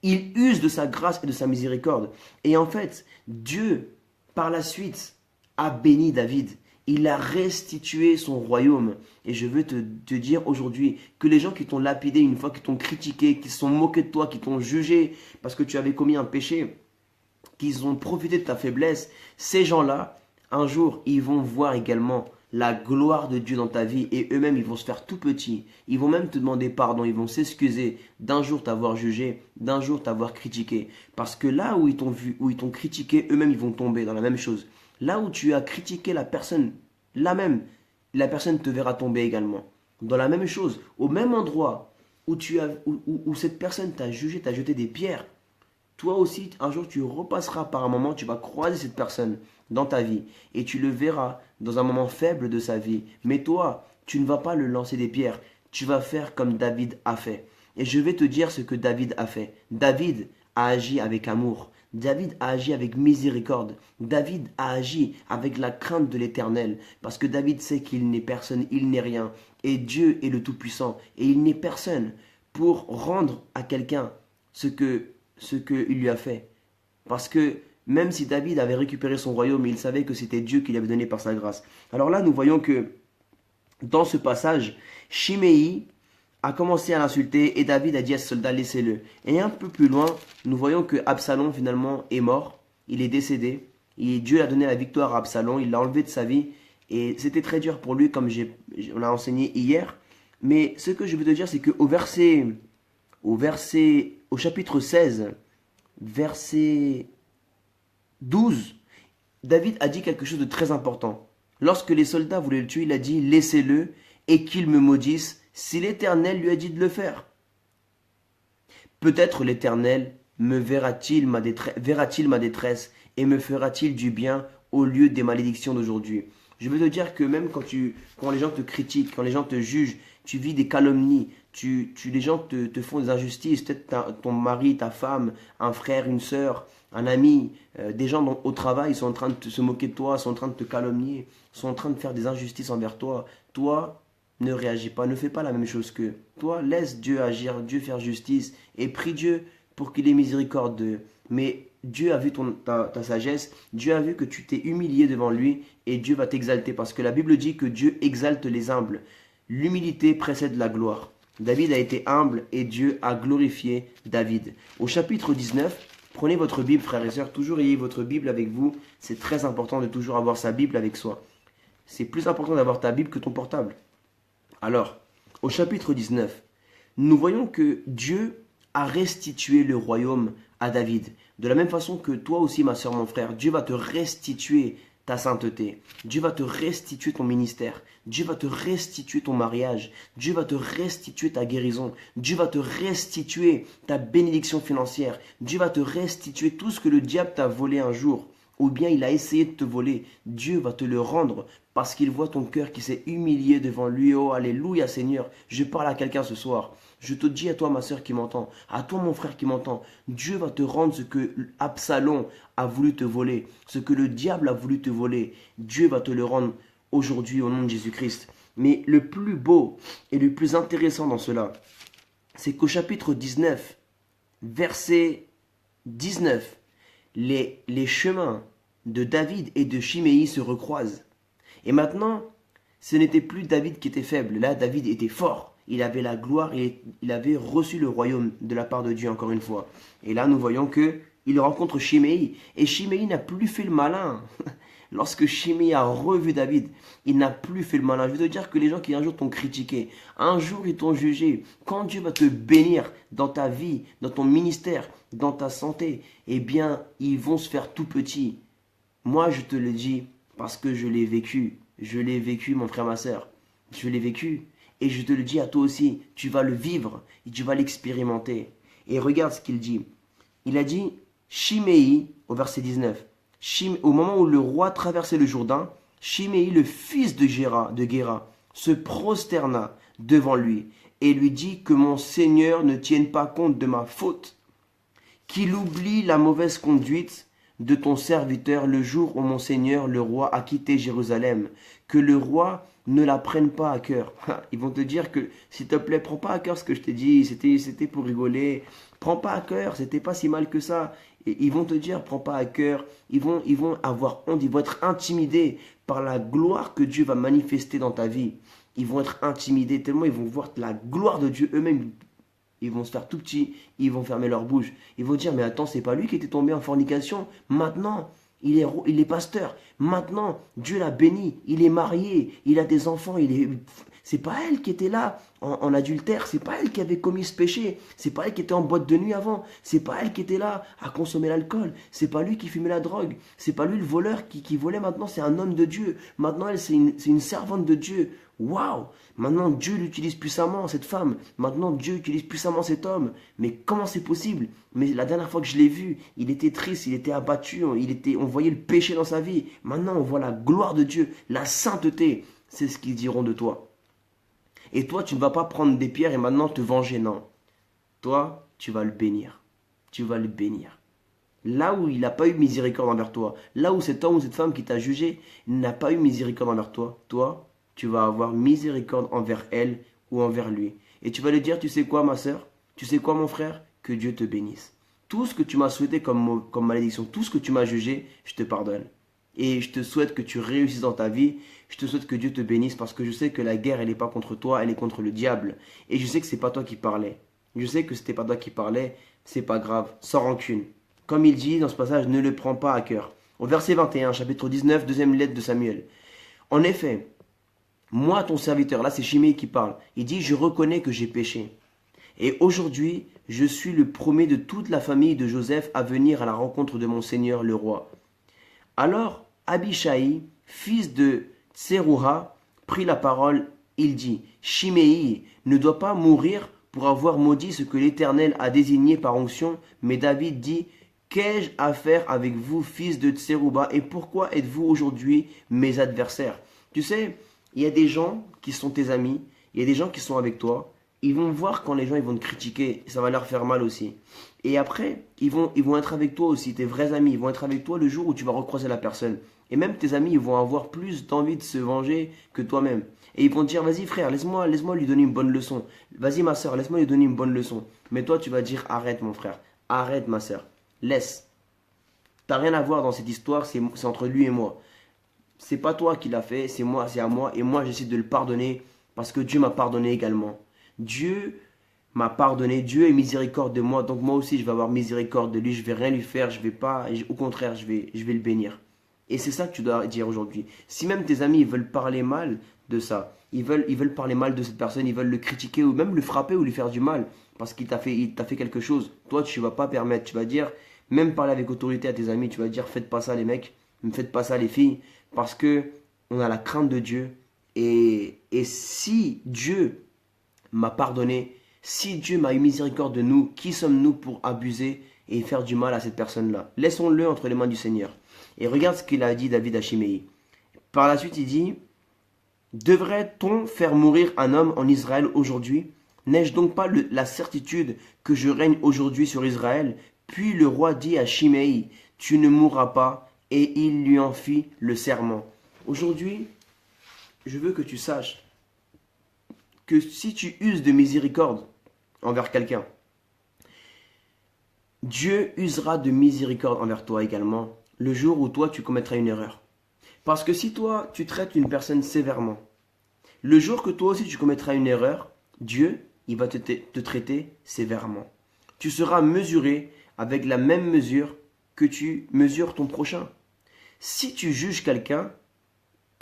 Il use de sa grâce et de sa miséricorde. Et en fait, Dieu, par la suite, a béni David. Il a restitué son royaume. Et je veux te dire aujourd'hui que les gens qui t'ont lapidé une fois, qui t'ont critiqué, qui se sont moqués de toi, qui t'ont jugé parce que tu avais commis un péché, qu'ils ont profité de ta faiblesse, ces gens-là, un jour, ils vont voir également la gloire de Dieu dans ta vie et eux-mêmes, ils vont se faire tout petits. Ils vont même te demander pardon, ils vont s'excuser d'un jour t'avoir jugé, d'un jour t'avoir critiqué. Parce que là où ils t'ont vu, où ils t'ont critiqué, eux-mêmes, ils vont tomber dans la même chose. Là où tu as critiqué la personne, là même, la personne te verra tomber également. Dans la même chose, au même endroit où cette personne t'a jugé, t'a jeté des pierres, toi aussi, un jour, tu repasseras par un moment, tu vas croiser cette personne dans ta vie et tu le verras dans un moment faible de sa vie. Mais toi, tu ne vas pas le lancer des pierres, tu vas faire comme David a fait. Et je vais te dire ce que David a fait. David a agi avec amour. David a agi avec miséricorde. David a agi avec la crainte de l'Éternel. Parce que David sait qu'il n'est personne, il n'est rien. Et Dieu est le Tout-Puissant. Et il n'est personne pour rendre à quelqu'un ce qu'il lui a fait. Parce que même si David avait récupéré son royaume, il savait que c'était Dieu qui lui avait donné par sa grâce. Alors là, nous voyons que dans ce passage, Shimei a commencé à l'insulter et David a dit à ce soldat, laissez-le. Et un peu plus loin, nous voyons que Absalom finalement est mort, il est décédé. Et Dieu a donné la victoire à Absalom, il l'a enlevé de sa vie. Et c'était très dur pour lui, comme on l'a enseigné hier. Mais ce que je veux te dire, c'est au chapitre 16, verset 12, David a dit quelque chose de très important. Lorsque les soldats voulaient le tuer, il a dit, laissez-le et qu'il me maudisse si l'Éternel lui a dit de le faire. Peut-être l'Éternel verra-t-il ma détresse et me fera-t-il du bien au lieu des malédictions d'aujourd'hui. Je veux te dire que même quand les gens te critiquent, quand les gens te jugent, tu vis des calomnies, les gens te font des injustices, peut-être ton mari, ta femme, un frère, une sœur, un ami, des gens au travail sont en train de se moquer de toi, sont en train de te calomnier, sont en train de faire des injustices envers toi. Toi, ne réagis pas, ne fais pas la même chose qu'eux. Toi, laisse Dieu agir, Dieu faire justice et prie Dieu pour qu'il ait miséricorde d'eux. Mais Dieu a vu ta sagesse, Dieu a vu que tu t'es humilié devant lui et Dieu va t'exalter parce que la Bible dit que Dieu exalte les humbles. L'humilité précède la gloire. David a été humble et Dieu a glorifié David. Au chapitre 19, prenez votre Bible, frères et sœurs, toujours ayez votre Bible avec vous. C'est très important de toujours avoir sa Bible avec soi. C'est plus important d'avoir ta Bible que ton portable. Alors, au chapitre 19, nous voyons que Dieu a restitué le royaume à David. De la même façon que toi aussi, ma soeur, mon frère, Dieu va te restituer ta sainteté. Dieu va te restituer ton ministère. Dieu va te restituer ton mariage. Dieu va te restituer ta guérison. Dieu va te restituer ta bénédiction financière. Dieu va te restituer tout ce que le diable t'a volé un jour, ou bien il a essayé de te voler. Dieu va te le rendre parce qu'il voit ton cœur qui s'est humilié devant lui. Oh, alléluia Seigneur, je parle à quelqu'un ce soir. Je te dis à toi ma soeur qui m'entend, à toi mon frère qui m'entend, Dieu va te rendre ce que Absalom a voulu te voler, ce que le diable a voulu te voler. Dieu va te le rendre aujourd'hui au nom de Jésus-Christ. Mais le plus beau et le plus intéressant dans cela, c'est qu'au chapitre 19, verset 19, les chemins de David et de Shimei se recroisent. Et maintenant, ce n'était plus David qui était faible. Là, David était fort. Il avait la gloire et il avait reçu le royaume de la part de Dieu encore une fois. Et là, nous voyons qu'il rencontre Shimei. Et Shimei n'a plus fait le malin. Lorsque Shimei a revu David, il n'a plus fait le malin. Je veux te dire que les gens qui un jour t'ont critiqué, un jour ils t'ont jugé, quand Dieu va te bénir dans ta vie, dans ton ministère, dans ta santé, eh bien, ils vont se faire tout petits. Moi, je te le dis parce que je l'ai vécu. Je l'ai vécu, mon frère, ma soeur. Je l'ai vécu. Et je te le dis à toi aussi, tu vas le vivre et tu vas l'expérimenter. Et regarde ce qu'il dit. Il a dit, Shimei, au verset 19, au moment où le roi traversait le Jourdain, Shimei, le fils de Guéra, se prosterna devant lui et lui dit que mon Seigneur ne tienne pas compte de ma faute, qu'il oublie la mauvaise conduite de ton serviteur le jour où mon Seigneur le roi a quitté Jérusalem, que le roi ne la prenne pas à cœur. Ils vont te dire que, s'il te plaît, prends pas à cœur ce que je t'ai dit, c'était pour rigoler, prends pas à cœur, c'était pas si mal que ça. Et ils vont te dire, prends pas à cœur, ils vont avoir honte, ils vont être intimidés par la gloire que Dieu va manifester dans ta vie. Ils vont être intimidés tellement ils vont voir la gloire de Dieu eux-mêmes. Ils vont se faire tout petits, ils vont fermer leur bouche. Ils vont dire, mais attends, c'est pas lui qui était tombé en fornication. Maintenant, il est pasteur. Maintenant, Dieu l'a béni. Il est marié. Il a des enfants. C'est pas elle qui était là en adultère. C'est pas elle qui avait commis ce péché. C'est pas elle qui était en boîte de nuit avant. C'est pas elle qui était là à consommer l'alcool. C'est pas lui qui fumait la drogue. C'est pas lui le voleur qui volait. Maintenant, c'est un homme de Dieu. Maintenant, elle, c'est une servante de Dieu. Waouh! Maintenant, Dieu l'utilise puissamment, cette femme. Maintenant, Dieu utilise puissamment cet homme. Mais comment c'est possible? Mais la dernière fois que je l'ai vu, il était triste, il était abattu, on voyait le péché dans sa vie. Maintenant, on voit la gloire de Dieu, la sainteté. C'est ce qu'ils diront de toi. Et toi, tu ne vas pas prendre des pierres et maintenant te venger, non. Toi, tu vas le bénir. Tu vas le bénir. Là où il n'a pas eu miséricorde envers toi, là où cet homme ou cette femme qui t'a jugé n'a pas eu miséricorde envers toi, toi, tu vas avoir miséricorde envers elle ou envers lui. Et tu vas lui dire, tu sais quoi ma soeur, tu sais quoi mon frère, que Dieu te bénisse. Tout ce que tu m'as souhaité comme malédiction, tout ce que tu m'as jugé, je te pardonne. Et je te souhaite que tu réussisses dans ta vie, je te souhaite que Dieu te bénisse parce que je sais que la guerre, elle n'est pas contre toi, elle est contre le diable. Et je sais que ce n'est pas toi qui parlais. Je sais que ce n'était pas toi qui parlais, c'est pas grave, sans rancune. Comme il dit dans ce passage, ne le prends pas à cœur. Au verset 21, chapitre 19, deuxième lettre de Samuel. En effet, moi, ton serviteur, là c'est Shimei qui parle, il dit, je reconnais que j'ai péché. Et aujourd'hui, je suis le premier de toute la famille de Joseph à venir à la rencontre de mon Seigneur le roi. Alors, Abishai, fils de Tserouha, prit la parole, il dit, Shimei ne doit pas mourir pour avoir maudit ce que l'Éternel a désigné par onction, mais David dit, qu'ai-je à faire avec vous, fils de Tserouba, et pourquoi êtes-vous aujourd'hui mes adversaires? Tu sais, il y a des gens qui sont tes amis, il y a des gens qui sont avec toi, ils vont voir quand les gens ils vont te critiquer, ça va leur faire mal aussi. Et après, ils vont être avec toi aussi, tes vrais amis, ils vont être avec toi le jour où tu vas recroiser la personne. Et même tes amis, ils vont avoir plus d'envie de se venger que toi-même. Et ils vont te dire, vas-y frère, laisse-moi lui donner une bonne leçon. Vas-y ma soeur, laisse-moi lui donner une bonne leçon. Mais toi, tu vas dire, arrête mon frère, arrête ma soeur, laisse. T'as rien à voir dans cette histoire, c'est entre lui et moi. C'est pas toi qui l'as fait, c'est moi, c'est à moi. Et moi, j'essaie de le pardonner parce que Dieu m'a pardonné également. Dieu m'a pardonné, Dieu est miséricorde de moi, donc moi aussi je vais avoir miséricorde de lui, je vais rien lui faire, je vais pas, au contraire, je vais le bénir. Et c'est ça que tu dois dire aujourd'hui. Si même tes amis ils veulent parler mal de ça, ils veulent parler mal de cette personne, ils veulent le critiquer ou même le frapper ou lui faire du mal parce qu'il t'a fait quelque chose, toi tu vas pas permettre, tu vas dire, même parler avec autorité à tes amis, tu vas dire faites pas ça les mecs, ne faites pas ça les filles, parce que on a la crainte de Dieu et si Dieu m'a pardonné, si Dieu m'a eu miséricorde de nous, qui sommes-nous pour abuser et faire du mal à cette personne-là? Laissons-le entre les mains du Seigneur. Et regarde ce qu'il a dit David à Shimei. Par la suite, il dit, devrait-on faire mourir un homme en Israël aujourd'hui? N'ai-je donc pas la certitude que je règne aujourd'hui sur Israël? Puis le roi dit à Shimei, tu ne mourras pas, et il lui en fit le serment. Aujourd'hui, je veux que tu saches que si tu uses de miséricorde envers quelqu'un, Dieu usera de miséricorde envers toi également le jour où toi tu commettras une erreur. Parce que si toi tu traites une personne sévèrement, le jour que toi aussi tu commettras une erreur, Dieu il va te traiter sévèrement. Tu seras mesuré avec la même mesure que tu mesures ton prochain. Si tu juges quelqu'un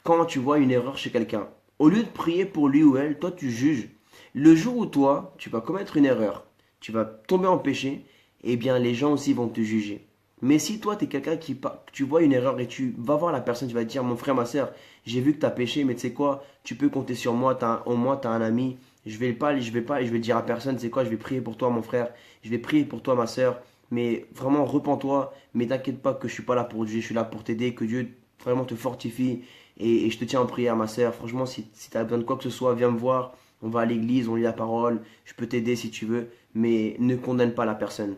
quand tu vois une erreur chez quelqu'un, au lieu de prier pour lui ou elle, toi tu juges. Le jour où toi, tu vas commettre une erreur, tu vas tomber en péché, eh bien les gens aussi vont te juger. Mais si toi, tu es quelqu'un tu vois une erreur et tu vas voir la personne, tu vas te dire, mon frère, ma soeur, j'ai vu que tu as péché, mais tu sais quoi, tu peux compter sur moi, au moins tu as un ami, je vais dire à personne, c'est quoi, je vais prier pour toi mon frère, je vais prier pour toi ma soeur, mais vraiment repens-toi, mais t'inquiète pas que je suis pas là pour juger, je suis là pour t'aider, que Dieu vraiment te fortifie et je te tiens en prière ma soeur. Franchement, si tu as besoin de quoi que ce soit, viens me voir, on va à l'église, on lit la parole, je peux t'aider si tu veux, mais ne condamne pas la personne.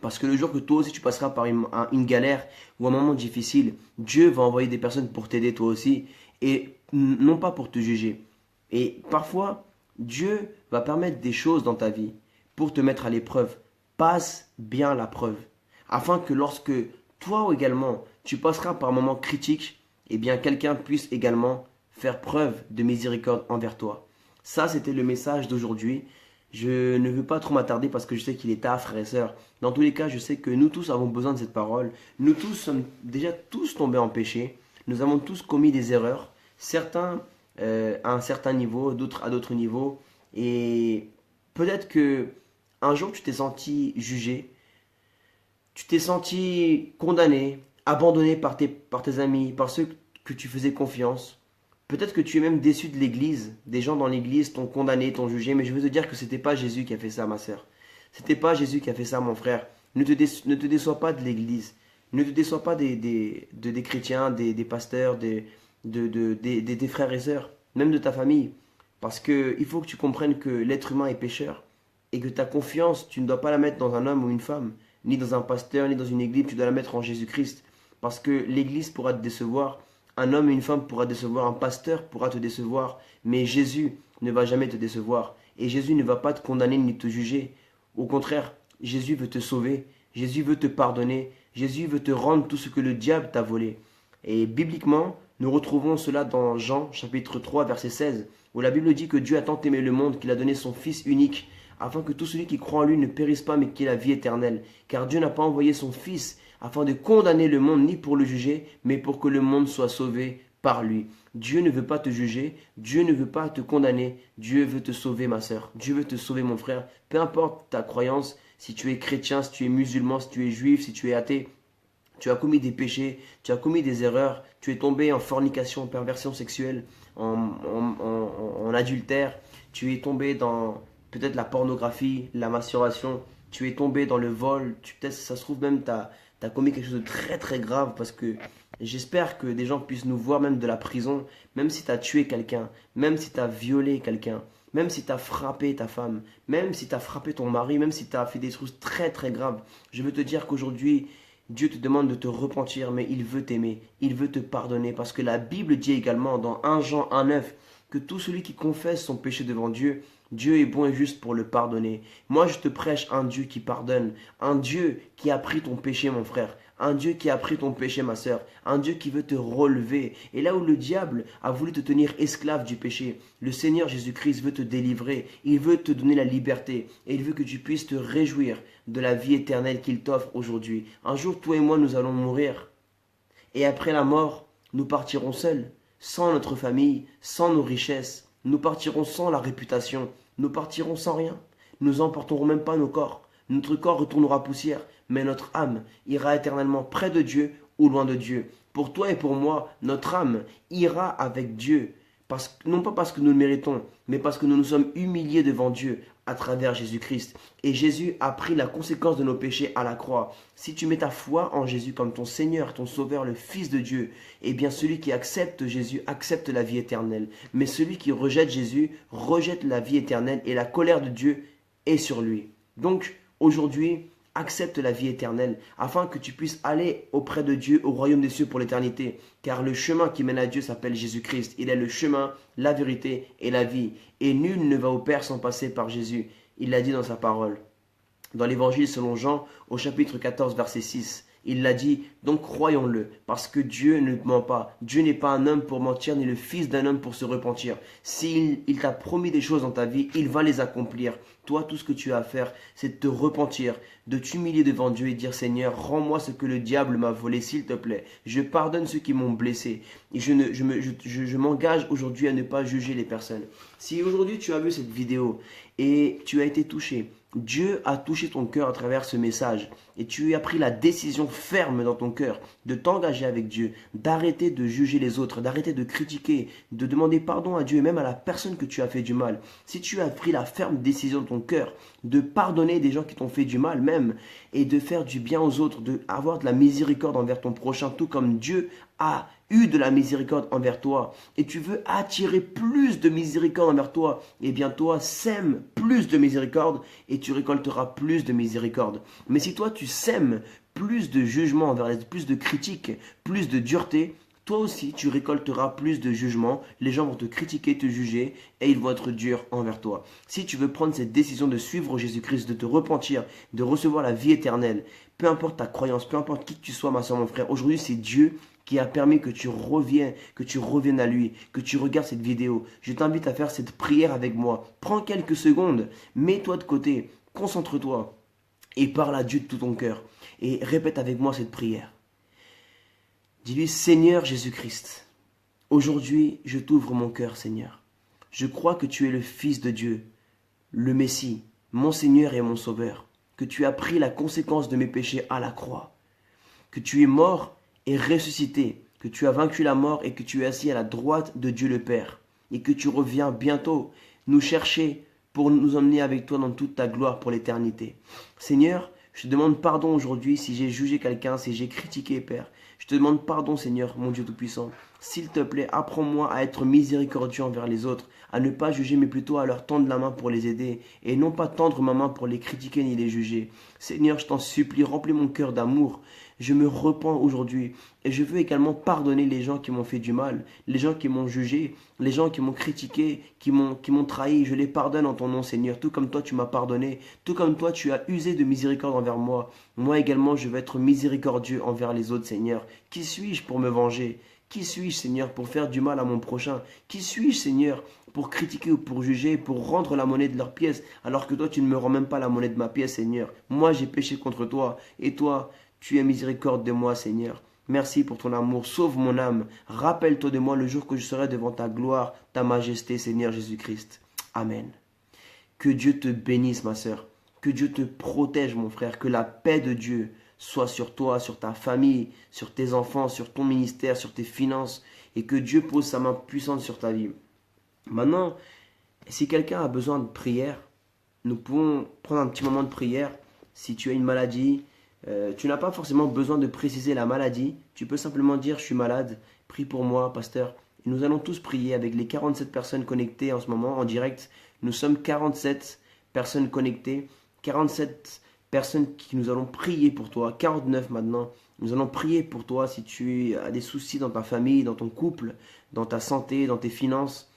Parce que le jour que toi aussi tu passeras par une galère ou un moment difficile, Dieu va envoyer des personnes pour t'aider toi aussi et non pas pour te juger. Et parfois, Dieu va permettre des choses dans ta vie pour te mettre à l'épreuve. Passe bien la preuve. Afin que lorsque toi également tu passeras par un moment critique, eh bien quelqu'un puisse également faire preuve de miséricorde envers toi. Ça, c'était le message d'aujourd'hui. Je ne veux pas trop m'attarder parce que je sais qu'il est tard, frères et sœurs. Dans tous les cas, je sais que nous tous avons besoin de cette parole. Nous tous sommes déjà tous tombés en péché. Nous avons tous commis des erreurs. Certains à un certain niveau, d'autres à d'autres niveaux. Et peut-être que un jour tu t'es senti jugé, tu t'es senti condamné, abandonné par tes amis, par ceux que tu faisais confiance. Peut-être que tu es même déçu de l'église. Des gens dans l'église t'ont condamné, t'ont jugé, mais je veux te dire que c'était pas Jésus qui a fait ça, ma sœur. C'était pas Jésus qui a fait ça, mon frère. Ne te déçois pas de l'église. Ne te déçois pas des chrétiens, des pasteurs, des frères et sœurs, même de ta famille. Parce que il faut que tu comprennes que l'être humain est pécheur et que ta confiance, tu ne dois pas la mettre dans un homme ou une femme, ni dans un pasteur, ni dans une église, tu dois la mettre en Jésus-Christ. Parce que l'église pourra te décevoir, un homme et une femme pourra te décevoir, un pasteur pourra te décevoir, mais Jésus ne va jamais te décevoir. Et Jésus ne va pas te condamner ni te juger. Au contraire, Jésus veut te sauver, Jésus veut te pardonner, Jésus veut te rendre tout ce que le diable t'a volé. Et bibliquement, nous retrouvons cela dans Jean chapitre 3 verset 16, où la Bible dit que Dieu a tant aimé le monde qu'il a donné son Fils unique, afin que tout celui qui croit en lui ne périsse pas mais qu'il ait la vie éternelle. Car Dieu n'a pas envoyé son Fils afin de condamner le monde ni pour le juger, mais pour que le monde soit sauvé par lui. Dieu ne veut pas te juger, Dieu ne veut pas te condamner, Dieu veut te sauver ma sœur, Dieu veut te sauver mon frère. Peu importe ta croyance, si tu es chrétien, si tu es musulman, si tu es juif, si tu es athée, tu as commis des péchés, tu as commis des erreurs, tu es tombé en fornication, en perversion sexuelle, en adultère, tu es tombé dans peut-être la pornographie, la masturbation, tu es tombé dans le vol, peut-être ça se trouve même tu as commis quelque chose de très très grave parce que j'espère que des gens puissent nous voir même de la prison, même si tu as tué quelqu'un, même si tu as violé quelqu'un, même si tu as frappé ta femme, même si tu as frappé ton mari, même si tu as fait des choses très très graves. Je veux te dire qu'aujourd'hui, Dieu te demande de te repentir, mais il veut t'aimer, il veut te pardonner, parce que la Bible dit également dans 1 Jean 1,9 que tout celui qui confesse son péché devant Dieu, Dieu est bon et juste pour le pardonner. Moi, je te prêche un Dieu qui pardonne, un Dieu qui a pris ton péché, mon frère, un Dieu qui a pris ton péché, ma sœur, un Dieu qui veut te relever. Et là où le diable a voulu te tenir esclave du péché, le Seigneur Jésus-Christ veut te délivrer, il veut te donner la liberté, et il veut que tu puisses te réjouir de la vie éternelle qu'il t'offre aujourd'hui. Un jour, toi et moi, nous allons mourir. Et après la mort, nous partirons seuls, sans notre famille, sans nos richesses. Nous partirons sans la réputation, nous partirons sans rien. Nous emporterons même pas nos corps. Notre corps retournera poussière, mais notre âme ira éternellement près de Dieu ou loin de Dieu. Pour toi et pour moi, notre âme ira avec Dieu. Non pas parce que nous le méritons, mais parce que nous nous sommes humiliés devant Dieu à travers Jésus-Christ. Et Jésus a pris la conséquence de nos péchés à la croix. Si tu mets ta foi en Jésus comme ton Seigneur, ton Sauveur, le Fils de Dieu, eh bien celui qui accepte Jésus accepte la vie éternelle. Mais celui qui rejette Jésus rejette la vie éternelle et la colère de Dieu est sur lui. Donc aujourd'hui, accepte la vie éternelle afin que tu puisses aller auprès de Dieu au royaume des cieux pour l'éternité. Car le chemin qui mène à Dieu s'appelle Jésus-Christ. Il est le chemin, la vérité et la vie. Et nul ne va au Père sans passer par Jésus. Il l'a dit dans sa parole. Dans l'évangile selon Jean, au chapitre 14, verset 6. Il l'a dit, donc croyons-le, parce que Dieu ne ment pas. Dieu n'est pas un homme pour mentir, ni le fils d'un homme pour se repentir. S'il t'a promis des choses dans ta vie, il va les accomplir. Toi, tout ce que tu as à faire, c'est de te repentir, de t'humilier devant Dieu et dire, Seigneur, rends-moi ce que le diable m'a volé, s'il te plaît. Je pardonne ceux qui m'ont blessé. Et je m'engage aujourd'hui à ne pas juger les personnes. Si aujourd'hui tu as vu cette vidéo et tu as été touché, Dieu a touché ton cœur à travers ce message et tu as pris la décision ferme dans ton cœur de t'engager avec Dieu, d'arrêter de juger les autres, d'arrêter de critiquer, de demander pardon à Dieu et même à la personne que tu as fait du mal. Si tu as pris la ferme décision dans ton cœur de pardonner des gens qui t'ont fait du mal même et de faire du bien aux autres, de avoir de la miséricorde envers ton prochain, tout comme Dieu a eu de la miséricorde envers toi et tu veux attirer plus de miséricorde envers toi, eh bien toi sème plus de miséricorde et tu récolteras plus de miséricorde. Mais si toi tu sèmes plus de jugement envers les, plus de critiques, plus de dureté, toi aussi tu récolteras plus de jugement, les gens vont te critiquer, te juger et ils vont être durs envers toi. Si tu veux prendre cette décision de suivre Jésus-Christ, de te repentir, de recevoir la vie éternelle, peu importe ta croyance, peu importe qui que tu sois ma soeur, mon frère, aujourd'hui c'est Dieu qui a permis que tu reviennes à lui, que tu regardes cette vidéo. Je t'invite à faire cette prière avec moi. Prends quelques secondes, mets-toi de côté, concentre-toi et parle à Dieu de tout ton cœur. Et répète avec moi cette prière. Dis-lui, Seigneur Jésus-Christ, aujourd'hui je t'ouvre mon cœur, Seigneur. Je crois que tu es le Fils de Dieu, le Messie, mon Seigneur et mon Sauveur, que tu as pris la conséquence de mes péchés à la croix, que tu es mort et ressuscité, que tu as vaincu la mort et que tu es assis à la droite de Dieu le Père, et que tu reviens bientôt nous chercher pour nous emmener avec toi dans toute ta gloire pour l'éternité. Seigneur, je te demande pardon aujourd'hui si j'ai jugé quelqu'un, si j'ai critiqué, Père. Je te demande pardon, Seigneur, mon Dieu Tout-Puissant. S'il te plaît, apprends-moi à être miséricordieux envers les autres, à ne pas juger, mais plutôt à leur tendre la main pour les aider, et non pas tendre ma main pour les critiquer ni les juger. Seigneur, je t'en supplie, remplis mon cœur d'amour. Je me repens aujourd'hui, et je veux également pardonner les gens qui m'ont fait du mal, les gens qui m'ont jugé, les gens qui m'ont critiqué, qui m'ont trahi. Je les pardonne en ton nom, Seigneur, tout comme toi tu m'as pardonné, tout comme toi tu as usé de miséricorde envers moi. Moi également, je veux être miséricordieux envers les autres, Seigneur. Qui suis-je pour me venger? Qui suis-je, Seigneur, pour faire du mal à mon prochain? Qui suis-je, Seigneur, pour critiquer ou pour juger, pour rendre la monnaie de leur pièce, alors que toi, tu ne me rends même pas la monnaie de ma pièce, Seigneur? Moi, j'ai péché contre toi, et toi, tu es miséricorde de moi, Seigneur. Merci pour ton amour. Sauve mon âme. Rappelle-toi de moi le jour que je serai devant ta gloire, ta majesté, Seigneur Jésus-Christ. Amen. Que Dieu te bénisse, ma sœur. Que Dieu te protège, mon frère. Que la paix de Dieu soit sur toi, sur ta famille, sur tes enfants, sur ton ministère, sur tes finances. Et que Dieu pose sa main puissante sur ta vie. Maintenant, si quelqu'un a besoin de prière, nous pouvons prendre un petit moment de prière. Si tu as une maladie, tu n'as pas forcément besoin de préciser la maladie. Tu peux simplement dire, je suis malade, prie pour moi, pasteur. Et nous allons tous prier avec les 47 personnes connectées en ce moment, en direct. Nous sommes 47 personnes connectées, 47 personnes qui nous allons prier pour toi, 49 maintenant. Nous allons prier pour toi si tu as des soucis dans ta famille, dans ton couple, dans ta santé, dans tes finances.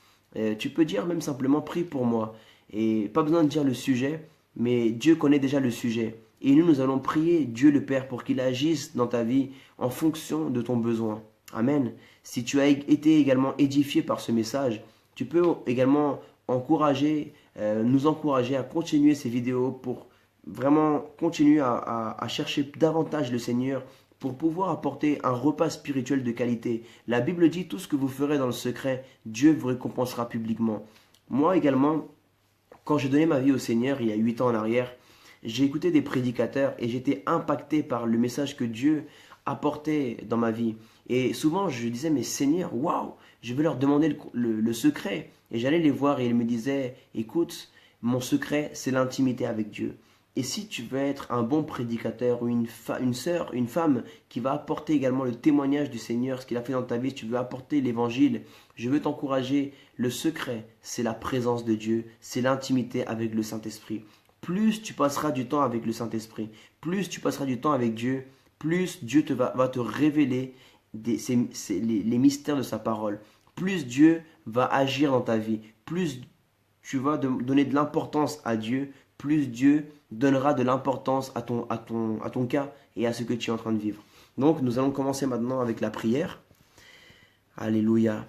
Tu peux dire même simplement, prie pour moi. Et pas besoin de dire le sujet, mais Dieu connaît déjà le sujet. Et nous allons prier Dieu le Père pour qu'il agisse dans ta vie en fonction de ton besoin. Amen. Si tu as été également édifié par ce message, tu peux également nous encourager à continuer ces vidéos pour vraiment continuer à chercher davantage le Seigneur pour pouvoir apporter un repas spirituel de qualité. La Bible dit, tout ce que vous ferez dans le secret, Dieu vous récompensera publiquement. Moi également, quand j'ai donné ma vie au Seigneur, il y a 8 ans en arrière, j'ai écouté des prédicateurs et j'étais impacté par le message que Dieu apportait dans ma vie. Et souvent, je disais, mais Seigneur, waouh, je vais leur demander le secret. Et j'allais les voir et ils me disaient, écoute, mon secret, c'est l'intimité avec Dieu. Et si tu veux être un bon prédicateur ou une sœur, une femme qui va apporter également le témoignage du Seigneur, ce qu'il a fait dans ta vie, si tu veux apporter l'évangile, je veux t'encourager. Le secret, c'est la présence de Dieu, c'est l'intimité avec le Saint-Esprit. Plus tu passeras du temps avec le Saint-Esprit, plus tu passeras du temps avec Dieu, plus Dieu va te révéler les mystères de sa parole. Plus Dieu va agir dans ta vie, plus tu vas donner de l'importance à Dieu, plus Dieu donnera de l'importance à ton cas et à ce que tu es en train de vivre. Donc nous allons commencer maintenant avec la prière. Alléluia.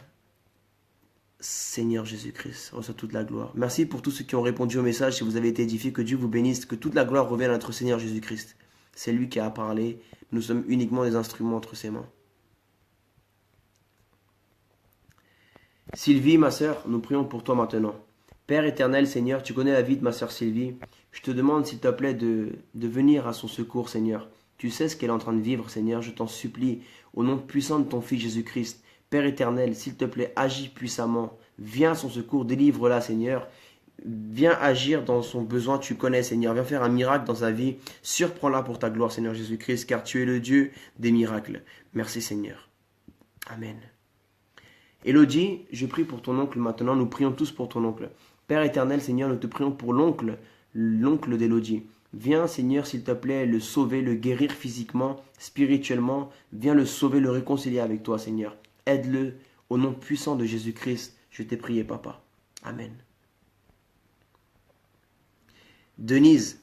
Seigneur Jésus-Christ, reçois toute la gloire. Merci pour tous ceux qui ont répondu au message. Si vous avez été édifiés, que Dieu vous bénisse, que toute la gloire revienne à notre Seigneur Jésus-Christ. C'est lui qui a parlé. Nous sommes uniquement des instruments entre ses mains. Sylvie, ma sœur, nous prions pour toi maintenant. Père éternel, Seigneur, tu connais la vie de ma sœur Sylvie. Je te demande, s'il te plaît, de venir à son secours, Seigneur. Tu sais ce qu'elle est en train de vivre, Seigneur. Je t'en supplie, au nom puissant de ton Fils Jésus-Christ. Père éternel, s'il te plaît, agis puissamment. Viens à son secours, délivre-la, Seigneur. Viens agir dans son besoin, tu connais, Seigneur. Viens faire un miracle dans sa vie. Surprends-la pour ta gloire, Seigneur Jésus-Christ, car tu es le Dieu des miracles. Merci, Seigneur. Amen. Élodie, je prie pour ton oncle maintenant. Nous prions tous pour ton oncle. Père éternel, Seigneur, nous te prions pour l'oncle d'Élodie. Viens, Seigneur, s'il te plaît, le sauver, le guérir physiquement, spirituellement. Viens le sauver, le réconcilier avec toi, Seigneur. Aide-le au nom puissant de Jésus-Christ. Je t'ai prié, Papa. Amen. Denise,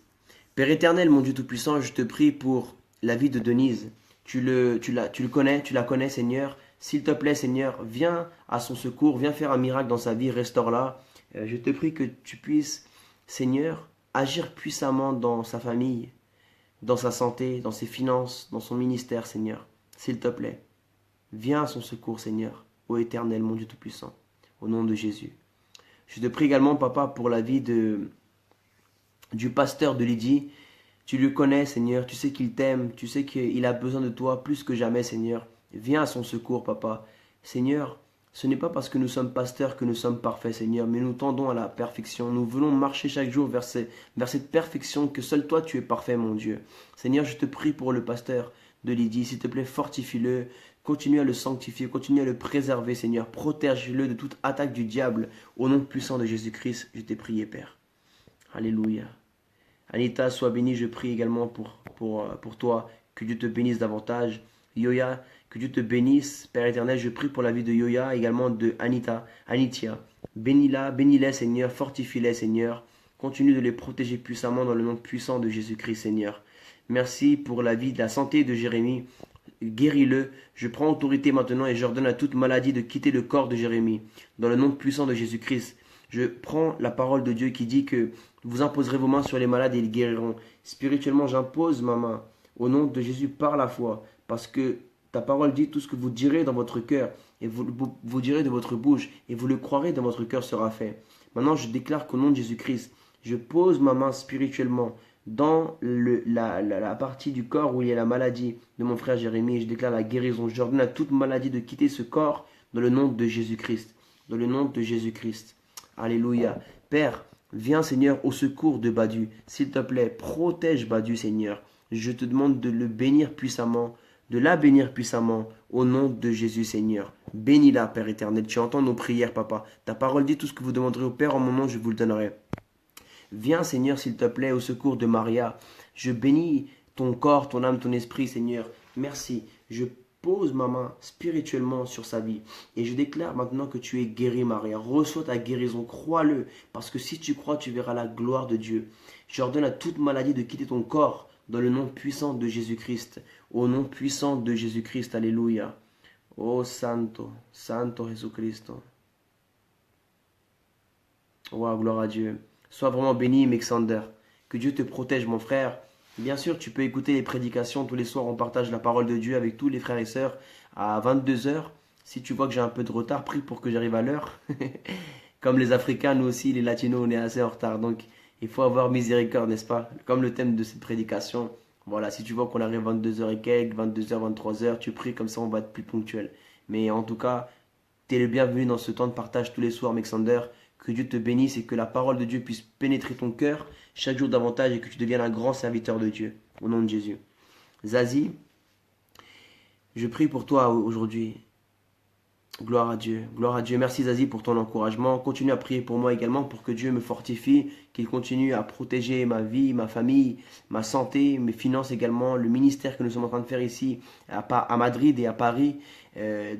Père éternel, mon Dieu Tout-Puissant, je te prie pour la vie de Denise. Tu la connais, Seigneur. S'il te plaît, Seigneur, viens à son secours, viens faire un miracle dans sa vie, restaure-la. Je te prie que tu puisses, Seigneur, agir puissamment dans sa famille, dans sa santé, dans ses finances, dans son ministère, Seigneur. S'il te plaît, viens à son secours, Seigneur, ô éternel, mon Dieu Tout-Puissant, au nom de Jésus. Je te prie également, Papa, pour la vie du pasteur de Lydie. Tu le connais, Seigneur, tu sais qu'il t'aime, tu sais qu'il a besoin de toi plus que jamais, Seigneur. Viens à son secours, Papa. Seigneur, ce n'est pas parce que nous sommes pasteurs que nous sommes parfaits, Seigneur, mais nous tendons à la perfection. Nous voulons marcher chaque jour vers cette perfection que seul toi tu es parfait, mon Dieu. Seigneur, je te prie pour le pasteur de Lydie, s'il te plaît, fortifie-le, continue à le sanctifier, continue à le préserver, Seigneur. Protège-le de toute attaque du diable. Au nom puissant de Jésus-Christ, je t'ai prié, Père. Alléluia. Anita, sois bénie, je prie également pour toi, que Dieu te bénisse davantage. Yoya, que Dieu te bénisse, Père éternel, je prie pour la vie de Yoya, également de Anitia. Bénis-la, bénis-les, Seigneur, fortifie-les, Seigneur. Continue de les protéger puissamment dans le nom puissant de Jésus-Christ, Seigneur. Merci pour la vie, de la santé de Jérémie. Guéris-le. Je prends autorité maintenant et j'ordonne à toute maladie de quitter le corps de Jérémie. Dans le nom puissant de Jésus-Christ. Je prends la parole de Dieu qui dit que vous imposerez vos mains sur les malades et ils guériront. Spirituellement, j'impose ma main au nom de Jésus par la foi. Parce que ta parole dit tout ce que vous direz dans votre cœur et vous direz de votre bouche et vous le croirez dans votre cœur sera fait. Maintenant, je déclare qu'au nom de Jésus-Christ, je pose ma main spirituellement dans la partie du corps où il y a la maladie de mon frère Jérémie et je déclare la guérison. J'ordonne à toute maladie de quitter ce corps dans le nom de Jésus-Christ. Dans le nom de Jésus-Christ. Alléluia. Père, viens Seigneur au secours de Badu. S'il te plaît, protège Badu Seigneur. Je te demande de le bénir puissamment, de la bénir puissamment au nom de Jésus Seigneur. Bénis-la Père éternel. Tu entends nos prières Papa. Ta parole dit tout ce que vous demanderez au Père en mon nom, je vous le donnerai. Viens Seigneur s'il te plaît au secours de Maria. Je bénis ton corps, ton âme, ton esprit Seigneur. Merci. Je pose ma main spirituellement sur sa vie et je déclare maintenant que tu es guéri Maria. Reçois ta guérison, crois-le, parce que si tu crois, tu verras la gloire de Dieu. J'ordonne à toute maladie de quitter ton corps dans le nom puissant de Jésus-Christ. Au nom puissant de Jésus-Christ, alléluia. Oh Santo, Santo Jesucristo. Oh, gloire à Dieu. Sois vraiment béni, Mexander. Que Dieu te protège, mon frère. Bien sûr, tu peux écouter les prédications. Tous les soirs, on partage la parole de Dieu avec tous les frères et sœurs à 22 heures. Si tu vois que j'ai un peu de retard, prie pour que j'arrive à l'heure. Comme les Africains, nous aussi, les Latinos, on est assez en retard. Donc, il faut avoir miséricorde, n'est-ce pas? Comme le thème de cette prédication. Voilà, si tu vois qu'on arrive à 22h et quelques, 22h, 23h, tu pries, comme ça on va être plus ponctuel. Mais en tout cas, tu es le bienvenu dans ce temps de partage tous les soirs, Mexander. Que Dieu te bénisse et que la parole de Dieu puisse pénétrer ton cœur chaque jour davantage et que tu deviennes un grand serviteur de Dieu. Au nom de Jésus. Zazie, je prie pour toi aujourd'hui. Gloire à Dieu. Gloire à Dieu. Merci Zazie pour ton encouragement. Continue à prier pour moi également pour que Dieu me fortifie, qu'il continue à protéger ma vie, ma famille, ma santé, mes finances également, le ministère que nous sommes en train de faire ici à Madrid et à Paris,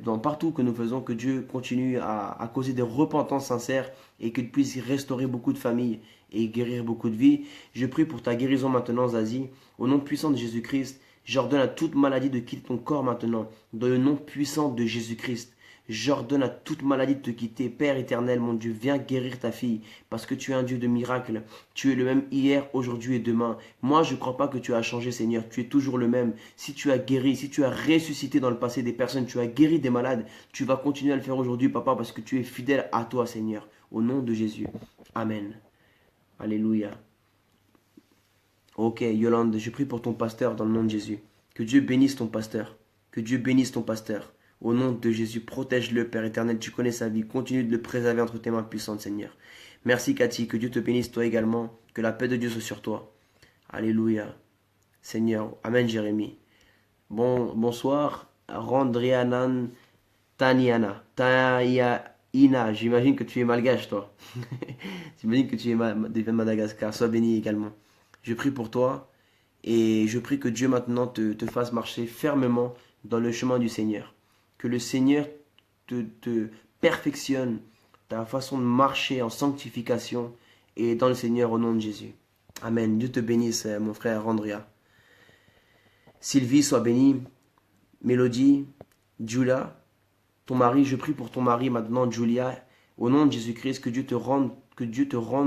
dans partout que nous faisons, que Dieu continue à causer des repentances sincères et qu'il puisse restaurer beaucoup de familles et guérir beaucoup de vies. Je prie pour ta guérison maintenant Zazie, au nom puissant de Jésus-Christ. J'ordonne à toute maladie de quitter ton corps maintenant, dans le nom puissant de Jésus-Christ. J'ordonne à toute maladie de te quitter. Père éternel, mon Dieu, viens guérir ta fille. Parce que tu es un Dieu de miracles. Tu es le même hier, aujourd'hui et demain. Moi, je ne crois pas que tu as changé, Seigneur. Tu es toujours le même. Si tu as guéri, si tu as ressuscité dans le passé des personnes, tu as guéri des malades, tu vas continuer à le faire aujourd'hui, Papa, parce que tu es fidèle à toi, Seigneur. au nom de Jésus. Amen. Alléluia. Ok, Yolande, je prie pour ton pasteur dans le nom de Jésus. Que Dieu bénisse ton pasteur. Que Dieu bénisse ton pasteur. Au nom de Jésus, protège-le, Père éternel. Tu connais sa vie. Continue de le préserver entre tes mains puissantes, Seigneur. Merci, Cathy. Que Dieu te bénisse, toi également. Que la paix de Dieu soit sur toi. Alléluia. Seigneur. Amen, Jérémie. Bonsoir. Randrianan Taniana. Taïaïna. J'imagine que tu es malgache, toi. J'imagine que tu es de Madagascar. Sois béni également. Je prie pour toi et je prie que Dieu maintenant te fasse marcher fermement dans le chemin du Seigneur. Que le Seigneur te perfectionne ta façon de marcher en sanctification et dans le Seigneur au nom de Jésus. Amen. Dieu te bénisse, mon frère Andrea. Sylvie, sois bénie. Mélodie, Julia, ton mari, je prie pour ton mari maintenant, Julia. Au nom de Jésus-Christ, que Dieu te rende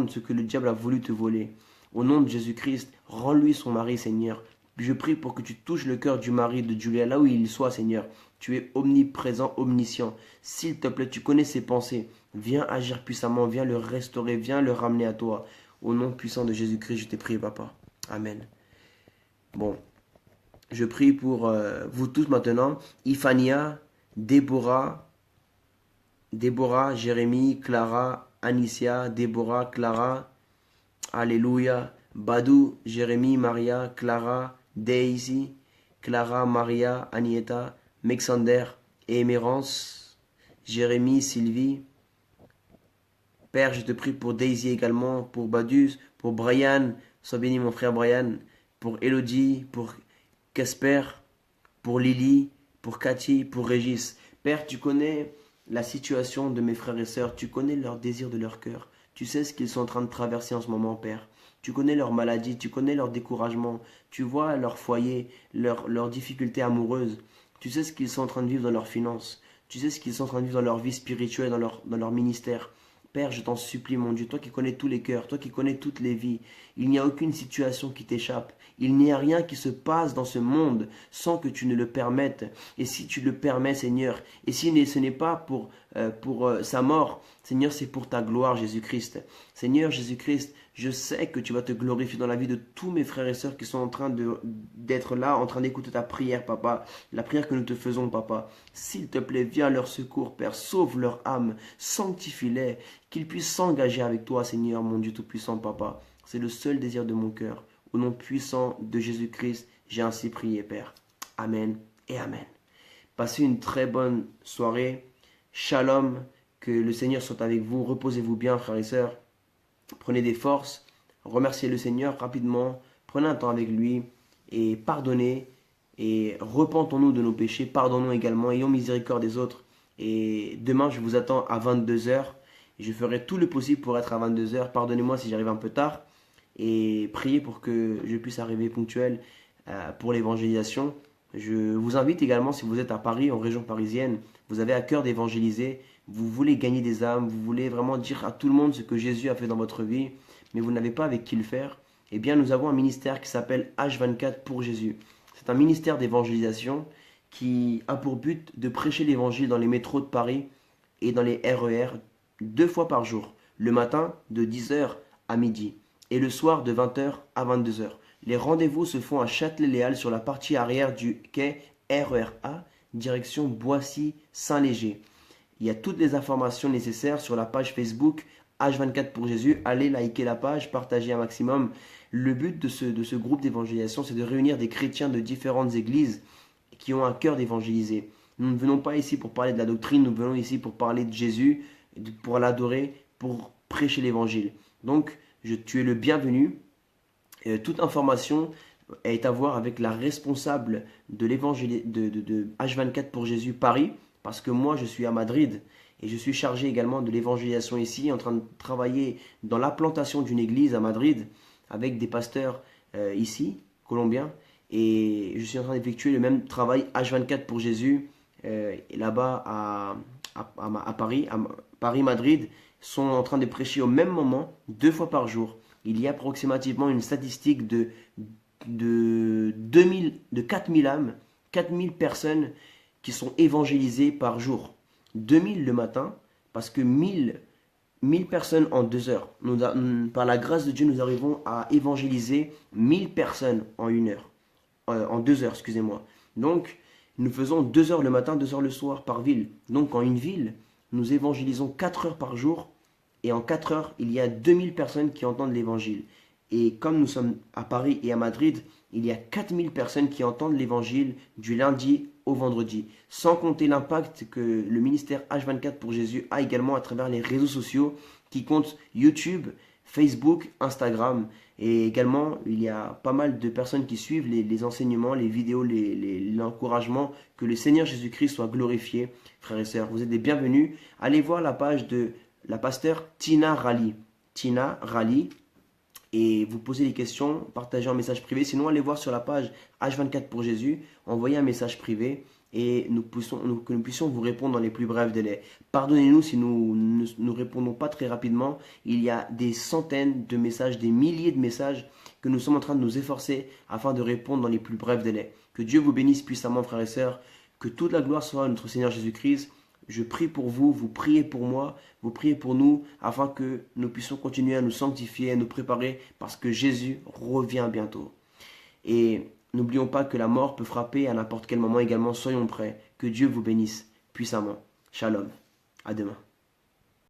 ce que le diable a voulu te voler. Au nom de Jésus-Christ, rends-lui son mari, Seigneur. Je prie pour que tu touches le cœur du mari de Julia, là où il soit, Seigneur. Tu es omniprésent, omniscient. S'il te plaît, tu connais ses pensées. Viens agir puissamment, viens le restaurer, viens le ramener à toi. Au nom puissant de Jésus-Christ, je t'ai prié, papa. Amen. Bon, je prie pour vous tous maintenant. Ifania, Déborah, Jérémie, Clara, Anicia, Déborah, Clara, Alléluia. Badou, Jérémie, Maria, Clara, Daisy, Clara, Maria, Anieta, Mexander, Émérance, Jérémie, Sylvie. Père, je te prie pour Daisy également, pour Badus, pour Brian, sois béni mon frère Brian, pour Elodie, pour Casper, pour Lily, pour Cathy, pour Régis. Père, tu connais la situation de mes frères et sœurs, tu connais leurs désirs de leur cœur. Tu sais ce qu'ils sont en train de traverser en ce moment, Père. Tu connais leur maladie, tu connais leur découragement, tu vois leur foyer, leurs difficultés amoureuses. Tu sais ce qu'ils sont en train de vivre dans leurs finances. Tu sais ce qu'ils sont en train de vivre dans leur vie spirituelle, dans leur ministère. Père, je t'en supplie, mon Dieu, toi qui connais tous les cœurs, toi qui connais toutes les vies, il n'y a aucune situation qui t'échappe. Il n'y a rien qui se passe dans ce monde sans que tu ne le permettes. Et si tu le permets, Seigneur, et si ce n'est pas pour sa mort, Seigneur, c'est pour ta gloire, Jésus-Christ. Seigneur Jésus-Christ, je sais que tu vas te glorifier dans la vie de tous mes frères et sœurs qui sont en train d'être là, en train d'écouter ta prière, papa. La prière que nous te faisons, papa. S'il te plaît, viens à leur secours, Père. Sauve leur âme, sanctifie-les, qu'ils puissent s'engager avec toi, Seigneur, mon Dieu Tout-Puissant, papa. C'est le seul désir de mon cœur. Au nom puissant de Jésus-Christ, j'ai ainsi prié, Père. Amen et Amen. Passez une très bonne soirée. Shalom. Que le Seigneur soit avec vous. Reposez-vous bien, frères et sœurs. Prenez des forces. Remerciez le Seigneur rapidement. Prenez un temps avec lui et pardonnez. Et repentons-nous de nos péchés. Pardonnons également. Ayons miséricorde des autres. Et demain, je vous attends à 22 heures. Je ferai tout le possible pour être à 22 heures. Pardonnez-moi si j'arrive un peu tard. Et priez pour que je puisse arriver ponctuel pour l'évangélisation. Je vous invite également, si vous êtes à Paris, en région parisienne, vous avez à cœur d'évangéliser, vous voulez gagner des âmes, vous voulez vraiment dire à tout le monde ce que Jésus a fait dans votre vie, mais vous n'avez pas avec qui le faire, eh bien nous avons un ministère qui s'appelle H24 pour Jésus. C'est un ministère d'évangélisation qui a pour but de prêcher l'évangile dans les métros de Paris et dans les RER 2 fois par jour, le matin de 10 h à midi et le soir de 20 h à 22 h. Les rendez-vous se font à Châtelet-Léal sur la partie arrière du quai RER A, direction Boissy-Saint-Léger. Il y a toutes les informations nécessaires sur la page Facebook H24 pour Jésus. Allez liker la page, partagez un maximum. Le but de ce groupe d'évangélisation, c'est de réunir des chrétiens de différentes églises qui ont un cœur d'évangéliser. Nous ne venons pas ici pour parler de la doctrine, nous venons ici pour parler de Jésus, pour l'adorer, pour prêcher l'évangile. Donc, tu es le bienvenu. Toute information est à voir avec la responsable de l'évangile de H24 pour Jésus Paris, parce que moi je suis à Madrid et je suis chargé également de l'évangélisation ici, en train de travailler dans la plantation d'une église à Madrid avec des pasteurs ici, colombiens, et je suis en train d'effectuer le même travail H24 pour Jésus là-bas à Paris, Paris-Madrid, sont en train de prêcher au même moment, 2 fois par jour. Il y a approximativement une statistique de 4000 âmes, 4000 personnes qui sont évangélisées par jour. 2000 le matin, parce que 1000 1000 personnes en 2 heures. Par la grâce de Dieu, nous arrivons à évangéliser 1000 personnes en 1 heure. En 2 heures, excusez-moi. Donc, nous faisons 2 heures le matin, 2 heures le soir par ville. Donc, en une ville, nous évangélisons 4 heures par jour. Et en 4 heures, il y a 2000 personnes qui entendent l'évangile. Et comme nous sommes à Paris et à Madrid, il y a 4000 personnes qui entendent l'évangile du lundi au vendredi. Sans compter l'impact que le ministère H24 pour Jésus a également à travers les réseaux sociaux qui comptent YouTube, Facebook, Instagram. Et également, il y a pas mal de personnes qui suivent les enseignements, les vidéos, l'encouragement que le Seigneur Jésus-Christ soit glorifié. Frères et sœurs, vous êtes les bienvenus. Allez voir la page de la pasteur Tina Rally. Tina Rally. Et vous posez des questions, partagez un message privé. Sinon, allez voir sur la page H24 pour Jésus, envoyez un message privé et que nous puissions vous répondre dans les plus brefs délais. Pardonnez-nous si nous ne répondons pas très rapidement. Il y a des centaines de messages, des milliers de messages que nous sommes en train de nous efforcer afin de répondre dans les plus brefs délais. Que Dieu vous bénisse puissamment, frères et sœurs. Que toute la gloire soit à notre Seigneur Jésus-Christ. Je prie pour vous, vous priez pour moi, vous priez pour nous, afin que nous puissions continuer à nous sanctifier, à nous préparer, parce que Jésus revient bientôt. Et n'oublions pas que la mort peut frapper à n'importe quel moment également, soyons prêts. Que Dieu vous bénisse puissamment. Shalom. À demain.